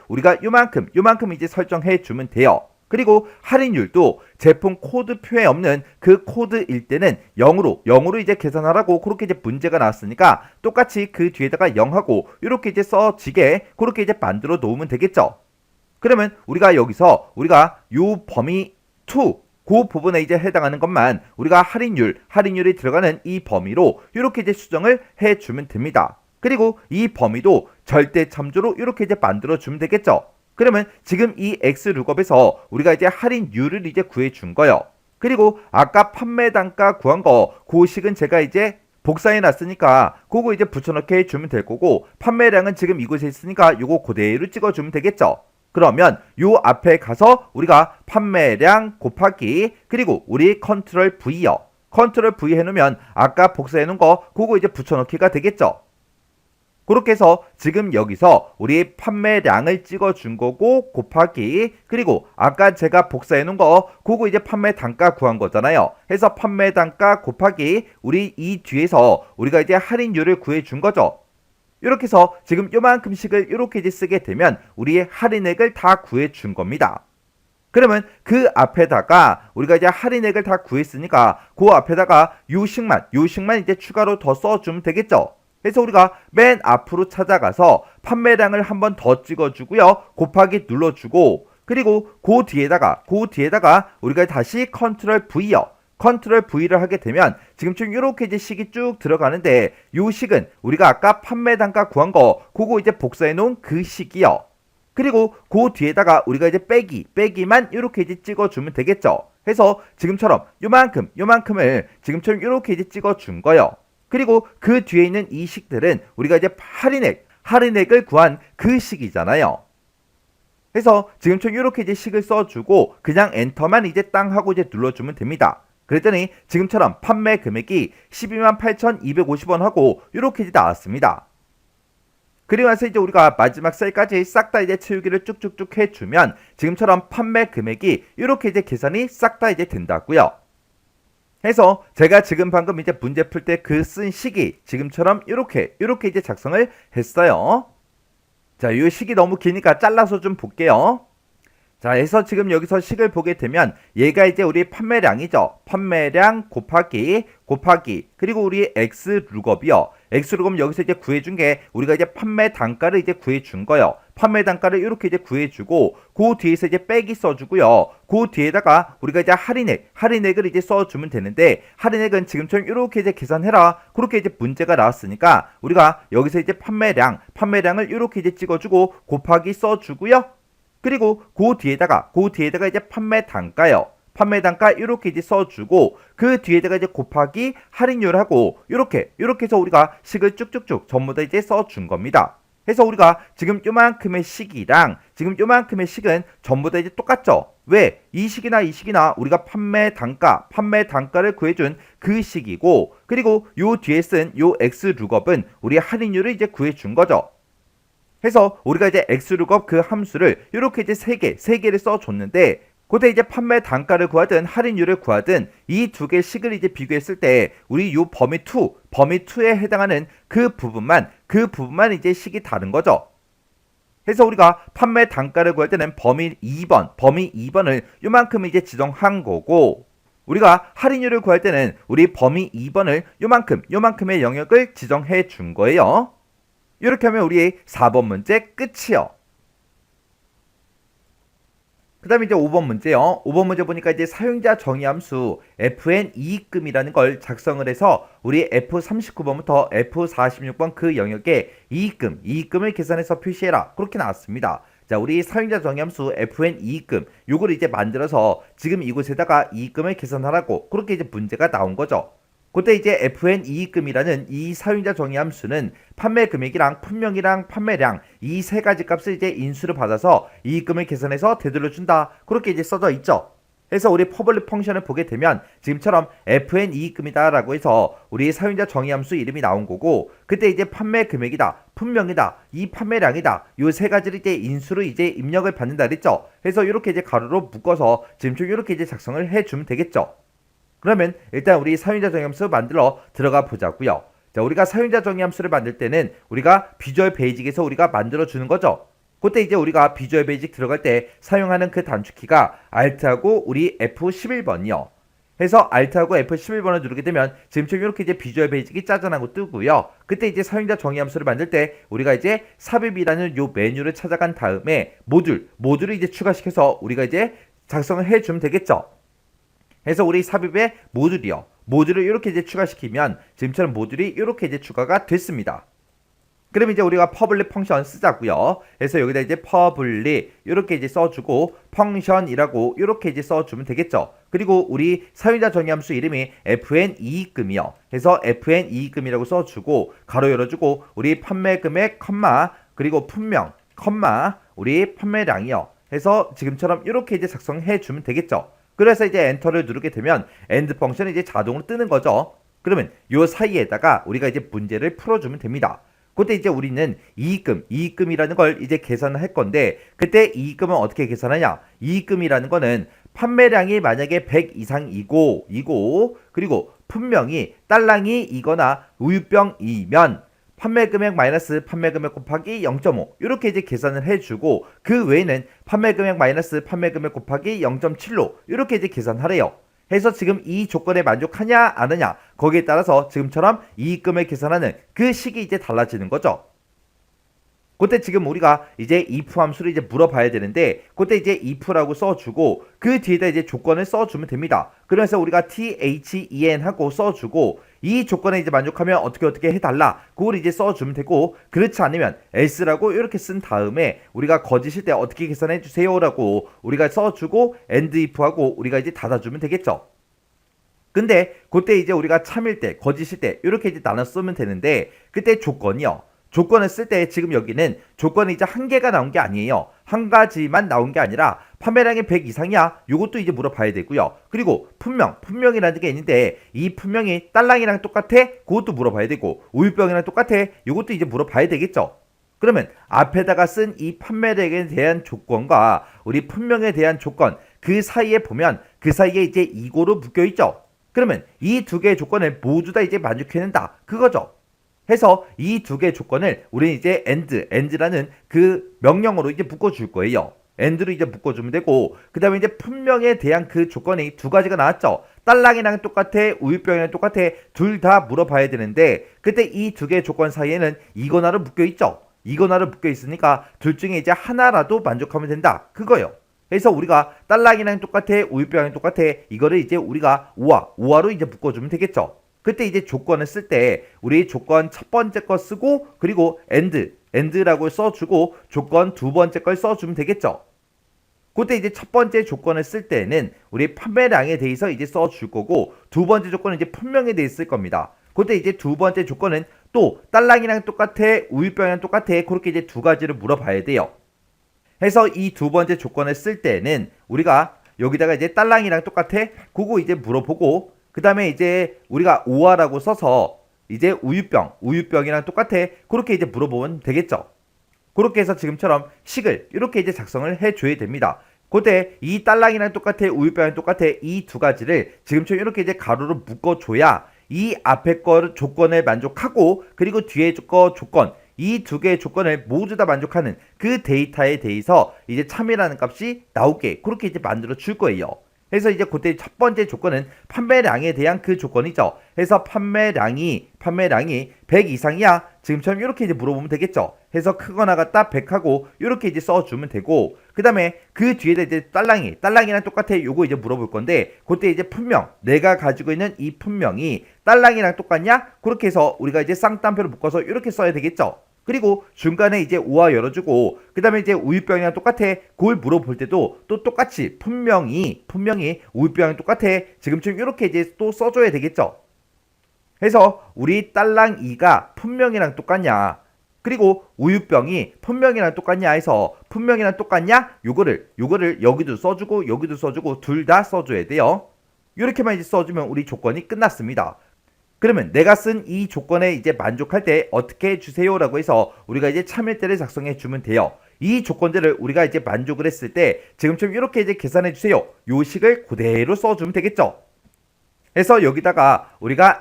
우리가 요만큼 이제 설정해 주면 돼요. 그리고 할인율도 제품 코드표에 없는 그 코드일 때는 0으로 이제 계산하라고 그렇게 이제 문제가 나왔으니까 똑같이 그 뒤에다가 0하고 이렇게 이제 써지게 그렇게 이제 만들어 놓으면 되겠죠. 그러면 우리가 여기서 우리가 요 범위 2 그 부분에 이제 해당하는 것만 우리가 할인율이 들어가는 이 범위로 이렇게 이제 수정을 해주면 됩니다. 그리고 이 범위도 절대 참조로 이렇게 이제 만들어 주면 되겠죠. 그러면 지금 이 X룩업에서 우리가 이제 할인율을 이제 구해 준 거예요. 그리고 아까 판매 단가 구한 거 그 식은 제가 이제 복사해 놨으니까 그거 이제 붙여넣기 해주면 될 거고, 판매량은 지금 이곳에 있으니까 요거 그대로 찍어주면 되겠죠. 그러면 요 앞에 가서 우리가 판매량 곱하기 그리고 우리 컨트롤 V요. 컨트롤 V 해놓으면 아까 복사해 놓은 거 그거 이제 붙여넣기가 되겠죠. 그렇게 해서 지금 여기서 우리 판매량을 찍어준 거고 곱하기 그리고 아까 제가 복사해 놓은 거 그거 이제 판매 단가 구한 거잖아요. 해서 판매 단가 곱하기 우리 이 뒤에서 우리가 이제 할인율을 구해 준 거죠. 이렇게 해서 지금 요만큼씩을 이렇게 이제 쓰게 되면 우리의 할인액을 다 구해 준 겁니다. 그러면 그 앞에다가 우리가 이제 할인액을 다 구했으니까 그 앞에다가 요식만 이제 추가로 더 써주면 되겠죠. 그래서 우리가 맨 앞으로 찾아가서 판매량을 한 번 더 찍어주고요. 곱하기 눌러주고 그리고 그 뒤에다가 우리가 다시 컨트롤 V요. 컨트롤 V를 하게 되면 지금쯤 이렇게 이제 식이 쭉 들어가는데 요 식은 우리가 아까 판매 단가 구한 거 그거 이제 복사해 놓은 그 식이요. 그리고 그 뒤에다가 우리가 이제 빼기만 이렇게 이제 찍어주면 되겠죠. 해서 지금처럼 요만큼을 지금처럼 이렇게 이제 찍어준 거예요. 그리고 그 뒤에 있는 이 식들은 우리가 이제 할인액을 구한 그 식이잖아요. 그래서 지금처럼 이렇게 이제 식을 써주고 그냥 엔터만 이제 땅 하고 이제 눌러주면 됩니다. 그랬더니 지금처럼 판매 금액이 128,250원 하고 이렇게 이제 나왔습니다. 그리고 나서 이제 우리가 마지막 셀까지 싹 다 이제 채우기를 쭉쭉쭉 해주면 지금처럼 판매 금액이 이렇게 이제 계산이 싹 다 이제 된다고요. 해서 제가 지금 방금 이제 문제 풀 때 그 쓴 식이 지금처럼 이렇게 이제 작성을 했어요. 자, 이 식이 너무 기니까 잘라서 좀 볼게요. 자, 해서 지금 여기서 식을 보게 되면 얘가 이제 우리 판매량이죠. 판매량 곱하기 그리고 우리 X룩업이요. X룩업 여기서 이제 구해준 게 우리가 이제 판매 단가를 이제 구해준 거예요. 판매 단가를 이렇게 이제 구해주고 그 뒤에서 이제 빼기 써주고요. 그 뒤에다가 우리가 이제 할인액을 이제 써주면 되는데 할인액은 지금처럼 이렇게 이제 계산해라. 그렇게 이제 문제가 나왔으니까 우리가 여기서 이제 판매량을 이렇게 이제 찍어주고 곱하기 써주고요. 그리고 그 뒤에다가 이제 판매 단가요. 판매 단가 이렇게 이제 써주고 그 뒤에다가 이제 곱하기 할인율하고 이렇게 해서 우리가 식을 쭉쭉쭉 전부 다 이제 써준 겁니다. 해서 우리가 지금 요만큼의 식이랑 지금 요만큼의 식은 전부 다 이제 똑같죠. 왜? 이 식이나 우리가 판매 단가를 구해준 그 식이고 그리고 요 뒤에 쓴 요 X룩업은 우리 할인율을 이제 구해준 거죠. 해서 우리가 이제 X룩업 그 함수를 이렇게 이제 세 개를 써줬는데 그때 이제 판매 단가를 구하든 할인율을 구하든 이 두 개 식을 이제 비교했을 때 우리 요 범위 2에 해당하는 그 부분만 이제 식이 다른 거죠. 해서 우리가 판매 단가를 구할 때는 범위 2번을 요만큼 이제 지정한 거고 우리가 할인율을 구할 때는 우리 범위 2번을 요만큼의 영역을 지정해 준 거예요. 이렇게 하면 우리 4번 문제 끝이요. 그 다음에 이제 5번 문제요. 5번 문제 보니까 이제 사용자 정의 함수 fn 이익금이라는 걸 작성을 해서 우리 F39번부터 F46번 그 영역에 이익금을 계산해서 표시해라. 그렇게 나왔습니다. 자, 우리 사용자 정의 함수 fn 이익금 요걸 이제 만들어서 지금 이곳에다가 이익금을 계산하라고 그렇게 이제 문제가 나온 거죠. 그때 이제 fn 이익금이라는 이 사용자 정의 함수는 판매 금액이랑 품명이랑 판매량 이 세 가지 값을 이제 인수를 받아서 이익금을 계산해서 되돌려 준다. 그렇게 이제 써져 있죠. 그래서 우리 퍼블릭 펑션을 보게 되면 지금처럼 fn 이익금이다라고 해서 우리 사용자 정의 함수 이름이 나온 거고 그때 이제 판매 금액이다, 품명이다, 이 판매량이다. 요 세 가지를 이제 인수로 이제 입력을 받는다 그랬죠. 그래서 이렇게 이제 가로로 묶어서 지금처럼 이렇게 이제 작성을 해 주면 되겠죠. 그러면 일단 우리 사용자 정의 함수 만들어 들어가 보자고요. 자, 우리가 사용자 정의 함수를 만들 때는 우리가 비주얼 베이직에서 우리가 만들어 주는 거죠. 그때 이제 우리가 비주얼 베이직 들어갈 때 사용하는 그 단축키가 Alt하고 우리 F11번이요. 해서 Alt하고 F11번을 누르게 되면 지금처럼 이렇게 이제 비주얼 베이직이 짜잔하고 뜨고요. 그때 이제 사용자 정의 함수를 만들 때 우리가 이제 삽입이라는 요 메뉴를 찾아간 다음에 모듈을 이제 추가시켜서 우리가 이제 작성을 해주면 되겠죠. 해서 우리 삽입의 모듈을 이렇게 이제 추가시키면 지금처럼 모듈이 이렇게 이제 추가가 됐습니다. 그럼 이제 우리가 public 펑션 쓰자고요. 그래서 여기다 이제 public 이렇게 이제 써주고 펑션이라고 이렇게 이제 써주면 되겠죠. 그리고 우리 사용자 정의함수 이름이 fn2금이요. 그래서 fn2금이라고 써주고 가로 열어주고 우리 판매 금액 컴마 그리고 품명 컴마 우리 판매량이요. 해서 지금처럼 이렇게 이제 작성해 주면 되겠죠. 그래서 이제 엔터를 누르게 되면 end 펑션이 이제 자동으로 뜨는 거죠. 그러면 요 사이에다가 우리가 이제 문제를 풀어주면 됩니다. 그때 이제 우리는 이익금이라는 걸 이제 계산을 할 건데 그때 이익금은 어떻게 계산하냐? 이익금이라는 거는 판매량이 만약에 100 이상이고 그리고 분명히 딸랑이 이거나 우유병이면 판매금액 마이너스 판매금액 곱하기 0.5 이렇게 이제 계산을 해주고 그 외에는 판매금액 마이너스 판매금액 곱하기 0.7로 이렇게 이제 계산하래요. 해서 지금 이 조건에 만족하냐 안 하냐 거기에 따라서 지금처럼 이익금을 계산하는 그 식이 이제 달라지는 거죠. 그때 지금 우리가 이제 if 함수를 이제 물어봐야 되는데 그때 이제 if라고 써주고 그 뒤에다 이제 조건을 써주면 됩니다. 그래서 우리가 then 하고 써주고 이 조건에 이제 만족하면 어떻게 해달라 그걸 이제 써주면 되고 그렇지 않으면 else라고 이렇게 쓴 다음에 우리가 거짓일 때 어떻게 계산해 주세요라고 우리가 써주고 end if하고 우리가 이제 닫아주면 되겠죠. 근데 그때 이제 우리가 참일 때 거짓일 때 이렇게 이제 나눠 쓰면 되는데 그때 조건을 쓸 때 지금 여기는 조건이 이제 한 개가 나온 게 아니에요. 한 가지만 나온 게 아니라 판매량이 100 이상이야? 요것도 이제 물어봐야 되고요. 그리고 품명이라는 게 있는데 이 품명이 딸랑이랑 똑같아? 그것도 물어봐야 되고 우유병이랑 똑같아? 요것도 이제 물어봐야 되겠죠. 그러면 앞에다가 쓴 이 판매량에 대한 조건과 우리 품명에 대한 조건 그 사이에 보면 그 사이에 이제 이고로 묶여 있죠. 그러면 이 두 개의 조건을 모두 다 이제 만족해낸다. 그거죠. 해서 이 두 개의 조건을 우리는 이제 end라는 그 명령어로 이제 묶어줄 거예요. end로 이제 묶어주면 되고 그 다음에 이제 품명에 대한 그 조건이 두 가지가 나왔죠. 딸랑이랑 똑같아 우유병이랑 똑같아 둘 다 물어봐야 되는데 그때 이 두 개의 조건 사이에는 이거나로 묶여있죠. 이거나로 묶여있으니까 둘 중에 이제 하나라도 만족하면 된다. 그거요. 그래서 우리가 딸랑이랑 똑같아 우유병이랑 똑같아 이거를 이제 우리가 오화로 이제 묶어주면 되겠죠. 그때 이제 조건을 쓸 때 우리 조건 첫 번째 거 쓰고 그리고 end라고 써주고 조건 두 번째 걸 써주면 되겠죠. 그때 이제 첫 번째 조건을 쓸 때는 우리 판매량에 대해서 이제 써줄 거고 두 번째 조건은 이제 품명에 대해 쓸 겁니다. 그때 이제 두 번째 조건은 또 딸랑이랑 똑같아 우유병이랑 똑같아 그렇게 이제 두 가지를 물어봐야 돼요. 해서 이 두 번째 조건을 쓸 때는 우리가 여기다가 이제 딸랑이랑 똑같아 그거 이제 물어보고 그 다음에 이제 우리가 오화라고 써서 이제 우유병이랑 똑같아 그렇게 이제 물어보면 되겠죠. 그렇게 해서 지금처럼 식을 이렇게 이제 작성을 해줘야 됩니다. 그때 이 딸랑이랑 똑같아 우유병이랑 똑같아 이 두 가지를 지금처럼 이렇게 이제 가로로 묶어줘야 이 앞에 거 조건을 만족하고 그리고 뒤에 거 조건 이 두 개의 조건을 모두 다 만족하는 그 데이터에 대해서 이제 참이라는 값이 나오게 그렇게 이제 만들어 줄 거예요. 그래서 이제 그때 첫 번째 조건은 판매량에 대한 그 조건이죠. 그래서 판매량이 100 이상이야? 지금처럼 이렇게 이제 물어보면 되겠죠. 해서 크거나 같다 100하고 이렇게 이제 써주면 되고 그 다음에 그 뒤에다 이제 딸랑이랑 똑같아 요거 이제 물어볼 건데 그때 이제 품명 내가 가지고 있는 이 품명이 딸랑이랑 똑같냐? 그렇게 해서 우리가 이제 쌍따옴표를 묶어서 이렇게 써야 되겠죠. 그리고 중간에 이제 우화 열어주고 그 다음에 이제 우유병이랑 똑같아 그걸 물어볼 때도 또 똑같이 분명히 우유병이랑 똑같아 지금처럼 이렇게 이제 또 써줘야 되겠죠. 해서 우리 딸랑이가 품명이랑 똑같냐 그리고 우유병이 품명이랑 똑같냐 해서 품명이랑 똑같냐 요거를 여기도 써주고 둘 다 써줘야 돼요. 이렇게만 이제 써주면 우리 조건이 끝났습니다. 그러면 내가 쓴 이 조건에 이제 만족할 때 어떻게 해주세요 라고 해서 우리가 이제 참일대를 작성해 주면 돼요. 이 조건들을 우리가 이제 만족을 했을 때 지금처럼 이렇게 이제 계산해 주세요. 요 식을 그대로 써주면 되겠죠. 그래서 여기다가 우리가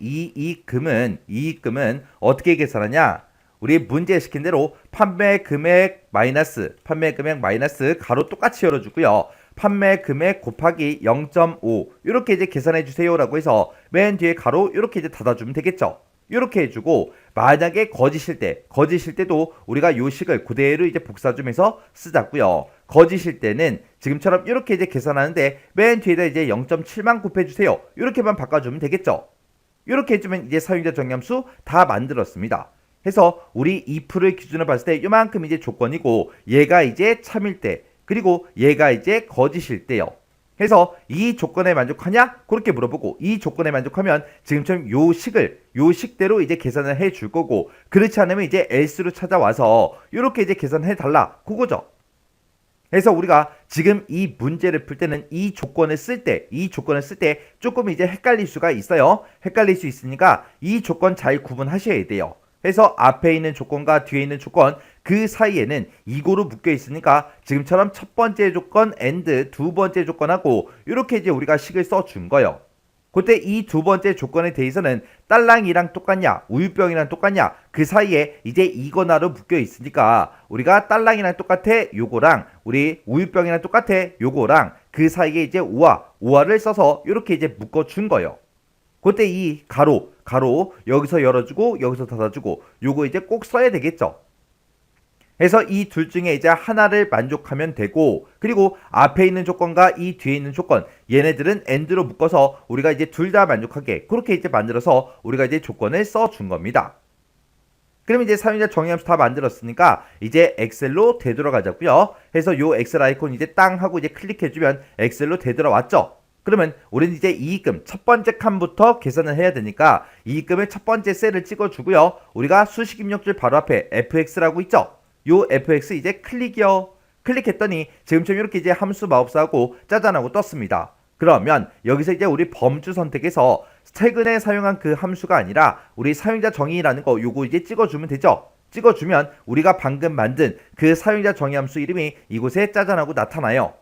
이익금은 어떻게 계산하냐 우리 문제 시킨 대로 판매 금액 마이너스 가로 똑같이 열어주고요. 판매 금액 곱하기 0.5 이렇게 이제 계산해 주세요라고 해서 맨 뒤에 가로 이렇게 이제 닫아주면 되겠죠. 이렇게 해주고 만약에 거짓일 때도 우리가 요 식을 그대로 이제 복사주면서 쓰자고요. 거짓일 때는 지금처럼 이렇게 이제 계산하는데 맨 뒤에다 이제 0.7만 곱해주세요. 이렇게만 바꿔주면 되겠죠. 이렇게 해주면 이제 사용자 정의함수 다 만들었습니다. 해서 우리 if를 기준으로 봤을 때 요만큼 이제 조건이고 얘가 이제 참일 때 그리고 얘가 이제 거짓일 때요. 해서 이 조건에 만족하냐? 그렇게 물어보고 이 조건에 만족하면 지금처럼 요 식대로 이제 계산을 해 줄 거고 그렇지 않으면 이제 else로 찾아와서 이렇게 이제 계산해 달라 그거죠. 그래서 우리가 지금 이 문제를 풀 때는 이 조건을 쓸 때 조금 이제 헷갈릴 수가 있어요. 헷갈릴 수 있으니까 이 조건 잘 구분하셔야 돼요. 그래서 앞에 있는 조건과 뒤에 있는 조건 그 사이에는 이고로 묶여 있으니까 지금처럼 첫 번째 조건 and 두 번째 조건하고 이렇게 이제 우리가 식을 써준 거예요. 그때 이 두 번째 조건에 대해서는 딸랑이랑 똑같냐 우유병이랑 똑같냐 그 사이에 이제 이거나로 묶여 있으니까 우리가 딸랑이랑 똑같아 요거랑 우리 우유병이랑 똑같아 요거랑 그 사이에 이제 오화를 써서 이렇게 이제 묶어준 거예요. 그때 이 가로 여기서 열어주고 여기서 닫아주고 요거 이제 꼭 써야 되겠죠. 그래서 이 둘 중에 이제 하나를 만족하면 되고 그리고 앞에 있는 조건과 이 뒤에 있는 조건 얘네들은 and로 묶어서 우리가 이제 둘 다 만족하게 그렇게 이제 만들어서 우리가 이제 조건을 써준 겁니다. 그럼 이제 사용자 정의함수 다 만들었으니까 이제 엑셀로 되돌아가자고요. 해서 요 엑셀 아이콘 이제 땅 하고 이제 클릭해주면 엑셀로 되돌아왔죠. 그러면 우리는 이제 이익금 첫 번째 칸부터 계산을 해야 되니까 이익금의 첫 번째 셀을 찍어주고요. 우리가 수식 입력줄 바로 앞에 fx라고 있죠. 요 fx 이제 클릭이요. 클릭했더니 지금처럼 이렇게 이제 함수 마법사하고 짜잔하고 떴습니다. 그러면 여기서 이제 우리 범주 선택에서 최근에 사용한 그 함수가 아니라 우리 사용자 정의라는 거 요거 이제 찍어주면 되죠. 찍어주면 우리가 방금 만든 그 사용자 정의 함수 이름이 이곳에 짜잔하고 나타나요.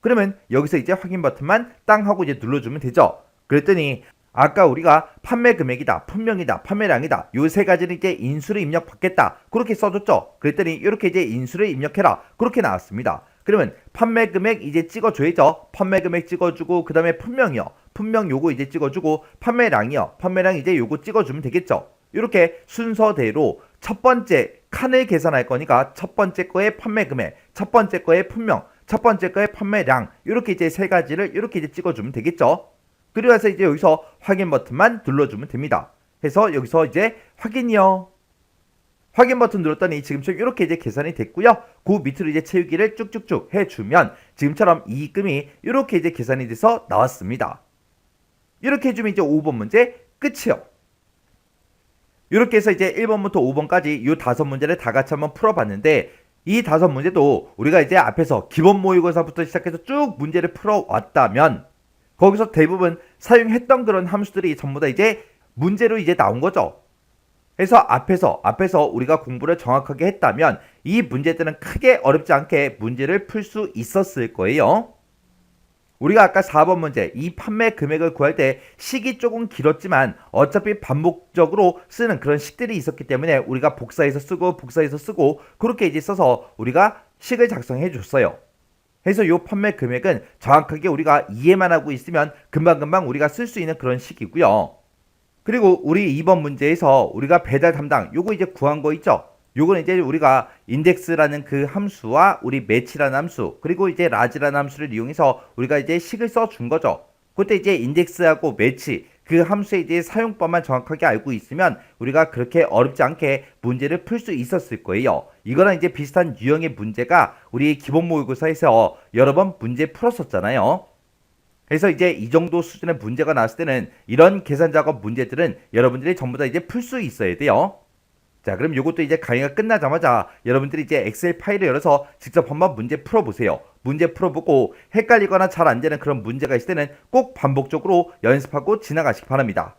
그러면 여기서 이제 확인 버튼만 땅 하고 이제 눌러주면 되죠. 그랬더니 아까 우리가 판매 금액이다, 품명이다, 판매량이다 요 세 가지는 이제 인수를 입력받겠다 그렇게 써줬죠. 그랬더니 이렇게 이제 인수를 입력해라 그렇게 나왔습니다. 그러면 판매 금액 이제 찍어줘야죠. 판매 금액 찍어주고 그 다음에 품명이요. 품명 요거 이제 찍어주고 판매량이요. 판매량 이제 요거 찍어주면 되겠죠. 이렇게 순서대로 첫 번째 칸을 계산할 거니까 첫 번째 거의 판매 금액, 첫 번째 거의 품명, 첫 번째 거의 판매량 이렇게 이제 세 가지를 이렇게 이제 찍어주면 되겠죠. 그리고 나서 이제 여기서 확인 버튼만 눌러주면 됩니다. 해서 여기서 이제 확인이요. 확인 버튼 눌렀더니 지금처럼 이렇게 이제 계산이 됐고요. 그 밑으로 이제 채우기를 쭉쭉쭉 해주면 지금처럼 이익금이 이렇게 이제 계산이 돼서 나왔습니다. 이렇게 해주면 이제 5번 문제 끝이요. 이렇게 해서 이제 1번부터 5번까지 이 5문제를 다 같이 한번 풀어봤는데 이 5문제도 우리가 이제 앞에서 기본 모의고사부터 시작해서 쭉 문제를 풀어왔다면 거기서 대부분 사용했던 그런 함수들이 전부 다 이제 문제로 이제 나온 거죠. 그래서 앞에서 우리가 공부를 정확하게 했다면 이 문제들은 크게 어렵지 않게 문제를 풀 수 있었을 거예요. 우리가 아까 4번 문제 이 판매 금액을 구할 때 식이 조금 길었지만 어차피 반복적으로 쓰는 그런 식들이 있었기 때문에 우리가 복사해서 쓰고 그렇게 이제 써서 우리가 식을 작성해 줬어요. 그래서 이 판매 금액은 정확하게 우리가 이해만 하고 있으면 금방금방 우리가 쓸 수 있는 그런 식이고요. 그리고 우리 2번 문제에서 우리가 배달 담당 요거 이제 구한 거 있죠. 요거는 이제 우리가 인덱스라는 그 함수와 우리 매치라는 함수 그리고 이제 라지라는 함수를 이용해서 우리가 이제 식을 써준 거죠. 그때 이제 인덱스하고 매치 그 함수의 이제 사용법만 정확하게 알고 있으면 우리가 그렇게 어렵지 않게 문제를 풀 수 있었을 거예요. 이거랑 이제 비슷한 유형의 문제가 우리 기본 모의고사에서 여러 번 문제 풀었었잖아요. 그래서 이제 이 정도 수준의 문제가 나왔을 때는 이런 계산 작업 문제들은 여러분들이 전부 다 이제 풀 수 있어야 돼요. 자, 그럼 이것도 이제 강의가 끝나자마자 여러분들이 이제 엑셀 파일을 열어서 직접 한번 문제 풀어보세요. 문제 풀어보고 헷갈리거나 잘 안 되는 그런 문제가 있을 때는 꼭 반복적으로 연습하고 지나가시기 바랍니다.